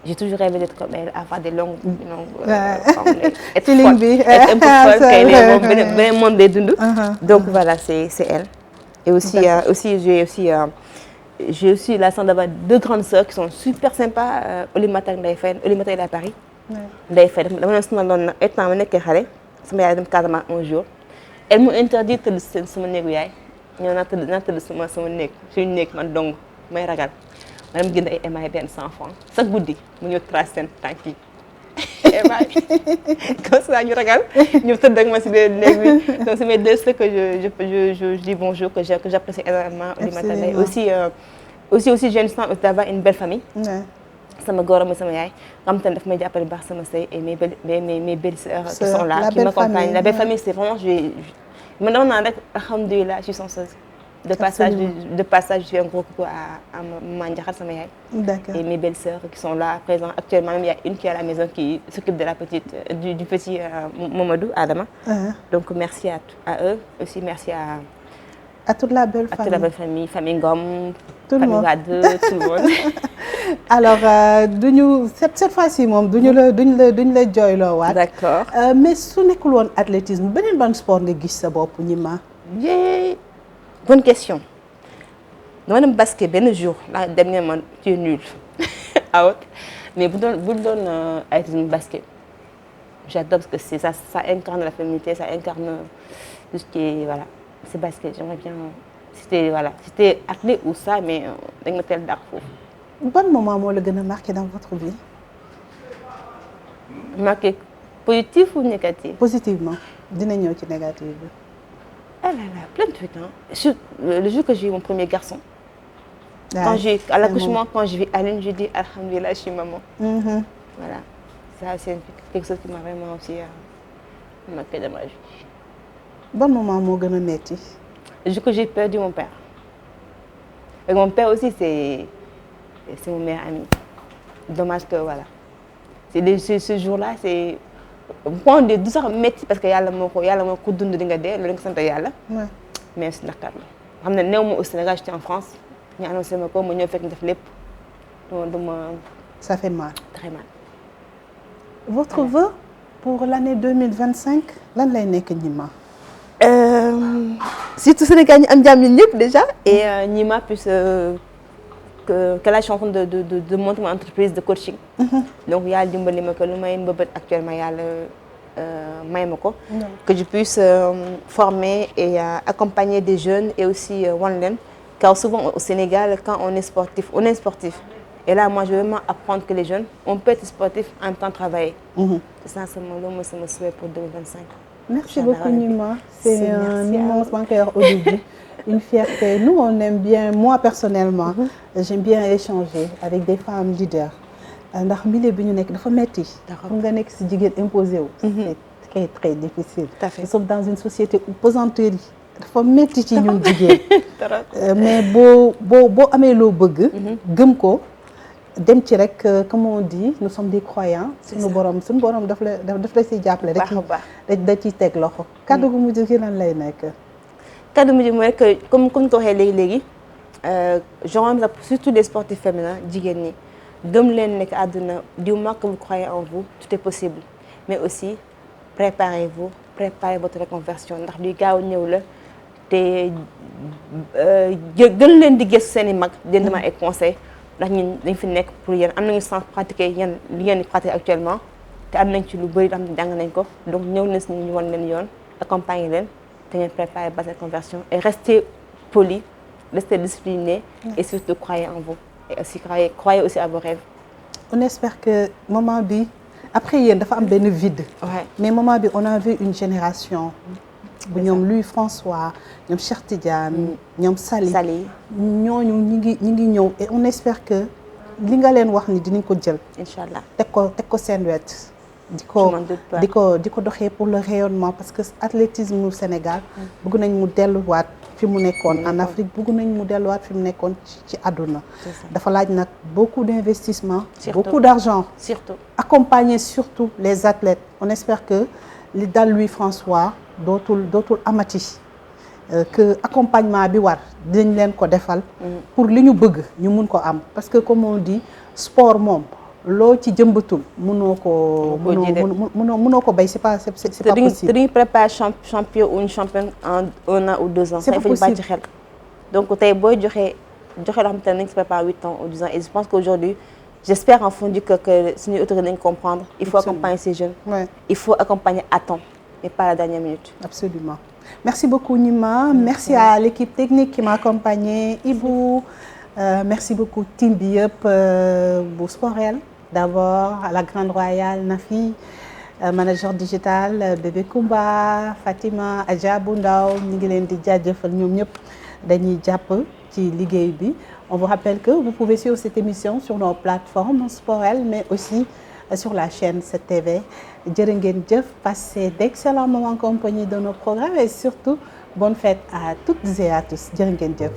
Speaker 2: j'ai toujours rêvé d'être comme elle avoir des longues être forte être un peu folle kay ne moom beneen monde day dund. donc voilà c'est elle. et aussi j'ai aussi la chance d'avoir deux grandes sœurs qui sont super sympas Oulimata ak Ndeye Faye Oulimata elle est à Paris. Ndeye Faye dama leen sonaloon na étant ma nekkee xale sama yaay dem Casamance un jour elle m'a interdit tëdd seen sama néegu yaay ñëw naa tëdd sama néeg suñu néeg man dong may ragal. madame jënd ay émail benn 100 francs chaque guddi mu ñëw tracer seen tànk yi émail comme ça ñu ragal ñu tëdd ak ma si biir néeg bi donc c'est mes deux sœurs que je dis bonjour que j'apprécie énormément Oulimata Ndeye aussi j'ai une chance d'avoir une belle famille. sama góor ak sama yaay xam te ne daf may jàppale baax sama sëy et mes belles sœurs qui sont là qui m'accompagnent la belle famille c'est vraiment man dama naan rek alhamdulilah je suis chanceuse. de passage je fais un gros coucou à maman Ndiakhate sama yaay.
Speaker 1: D'accord.
Speaker 2: Et mes belles sœurs qui sont là présentes actuellement même il y a une qui est à la maison qui s'occupe de la petite du petit Mamadou Adama. Donc merci à eux aussi merci à
Speaker 1: toute la belle famille.
Speaker 2: À toute la belle famille Ngom.
Speaker 1: Tout le monde
Speaker 2: famille Wade tout le monde.
Speaker 1: alors cette fois-ci moom duñu la jooyloowaat.
Speaker 2: D'accord.
Speaker 1: Mais su nekkul woon athlétisme beneen ban sport nga gis sa bopp Gnima.
Speaker 2: Bonne question. dama dem basket benn jour la dem ne man tu es nul out mais bu doon athlétisme basket j'adore parce que ça incarne la féminité, ça incarne tout ce qui est voilà c'est basket. J'aimerais bien c'était athlète ou ça mais dañ ma teel dàq foofu.
Speaker 1: Ban moment moo la gën a marqué dans votre vie?
Speaker 2: Marqué positif ou négatif?
Speaker 1: Positivement dina ñëw ci négatif bi.
Speaker 2: Ah là là, plein de trucs hein. Le jour que j'ai eu mon premier garçon.
Speaker 1: Ah,
Speaker 2: à l'accouchement, quand j'ai vu Aline, j'ai dit alhamdoulilah, je suis maman. Voilà, ça c'est quelque chose qui m'a vraiment aussi marqué dans ma vie.
Speaker 1: Bon moment moo gën a metti?
Speaker 2: Le jour que j'ai perdu mon père. Et mon père aussi c'est mon meilleur ami. Dommage que voilà. Ce jour-là c'est point de du sax metti parce que yàlla moo ko dund di nga dee loolu nga sant yàlla. Mais si naqar la xam ne néew ma au Sénégal, j'étais en France ñu annoncé ma ko ma ñëw fekk def lépp duma.
Speaker 1: Ça fait mal.
Speaker 2: Très mal.
Speaker 1: Votre vœu pour l'année 2025 lan lay nekk Gnima?
Speaker 2: Surtout Sénégal ñu am jàmm ñun ñëpp déjà et Gnima puisse que là je suis en train de monter mon entreprise de coaching. Donc yàlla dimbali ma ko lu may mbëbët actuellement yàlla may ma ko. Que je puisse former et accompagner des jeunes et aussi wan leen car souvent au Sénégal quand on est sportif et là moi je veux vraiment apprendre que les jeunes on peut être sportif en même temps travailler. C'est ça loolu mooy sama souhait pour 2025.
Speaker 1: Merci beaucoup Gnima. C'est un immense manqueur au début. Une fierté. Nous, on aime bien, moi personnellement, j'aime bien échanger avec des femmes leaders. Ndax milieu bi ñu nekk dafa metti. Pour nga nekk ci jigéen imposé wu. C'est très très difficile. Nous sommes dans une société où pesanteur yi dafa metti ci ñun jigéen. Mais boo amee loo bëgg. gëm ko dem ci rek comme on dit nous sommes des croyants. suñu borom daf la ciy jàppale rek da ciy teg loxo. Kàddu gu mujj gi lan lay nekk.
Speaker 2: Kàddu mujj mooy que comme ko waxee léegi genre surtout les sportifs féminins jigéen ñi gëm leen nekk àdduna du moment que vous croyez en vous tout est possible mais aussi préparez votre reconversion ndax luy gaaw ñëw la te gën leen di gëstu seen i mag di leen ay conseils ndax ñun dañ fi nekk pour yéen am nañu sens pratiquer li ngeen di pratiquer actuellement te am nañ ci lu bëri am jàng nañ ko donc ñëw leen si ñu wan leen yoon accompagner leen. te ngeen préparer ba cette conversion et restez poli, restez discipliné et surtout croyez en vous et aussi croyez aussi à vos rêves.
Speaker 1: On espère que moment bi après yéen dafa am benn vide. Mais moment bi on a vu une génération bu ñoom Louis François ñoom Cheikh Tidiane ñoom Sali ñooñu ñi ngi ñëw et on espère que li nga leen wax ni dinañ ko jël.
Speaker 2: Inch'Allah
Speaker 1: teg ko seen wet. di ko doxee pour le rayonnement parce que athlétisme au Sénégal bëgg nañ mu delluwaat fi mu nekkoon en Afrique bëgg nañ mu delluwaat fi mu nekkoon ci àdduna dafa laaj nag beaucoup d'investissement beaucoup d'argent
Speaker 2: surtout
Speaker 1: accompagner surtout les athlètes on espère que li dal Louis François dootul amati que accompagnement bi war dinañ leen ko defal pour li ñu bëgg ñu mun ko am parce que comme on dit sport moom loo ci jëmbatul mënoo ko bay c'est pas possible.
Speaker 2: te duñu préparer champion ou une championne en 1 an ou 2 ans.
Speaker 1: C'est pas possible.
Speaker 2: ci xel donc tey booy joxe loo xam te ne nañ se prépare 8 ans ou 10 ans et je pense qu'aujourd'hui j'espère en fond du cœur que suñuy autorités nañ comprendre. Il faut accompagner ces jeunes. Il faut accompagner à temps mais pas à la dernière minute.
Speaker 1: Absolument. Merci beaucoup Gnima. Merci à l'équipe technique qui m'a accompagnée. Ibou. Merci beaucoup team bi yëpp bu Sporel d'abord à la Grande Royale Nafi manager digital Bébé Koumba Fatima Adja bu Ndaw ñu ngi leen di jaajëfal ñoom ñëpp dañuy jàpp ci liggéey bi. On vous rappelle que vous pouvez suivre cette émission sur nos plateformes Sporel mais aussi sur la chaîne 7TV. Jërë ngeen jëf, passez d'excellents moments en compagnie de nos programmes et surtout bonne fête à toutes et à tous. Jërë ngeen jëf.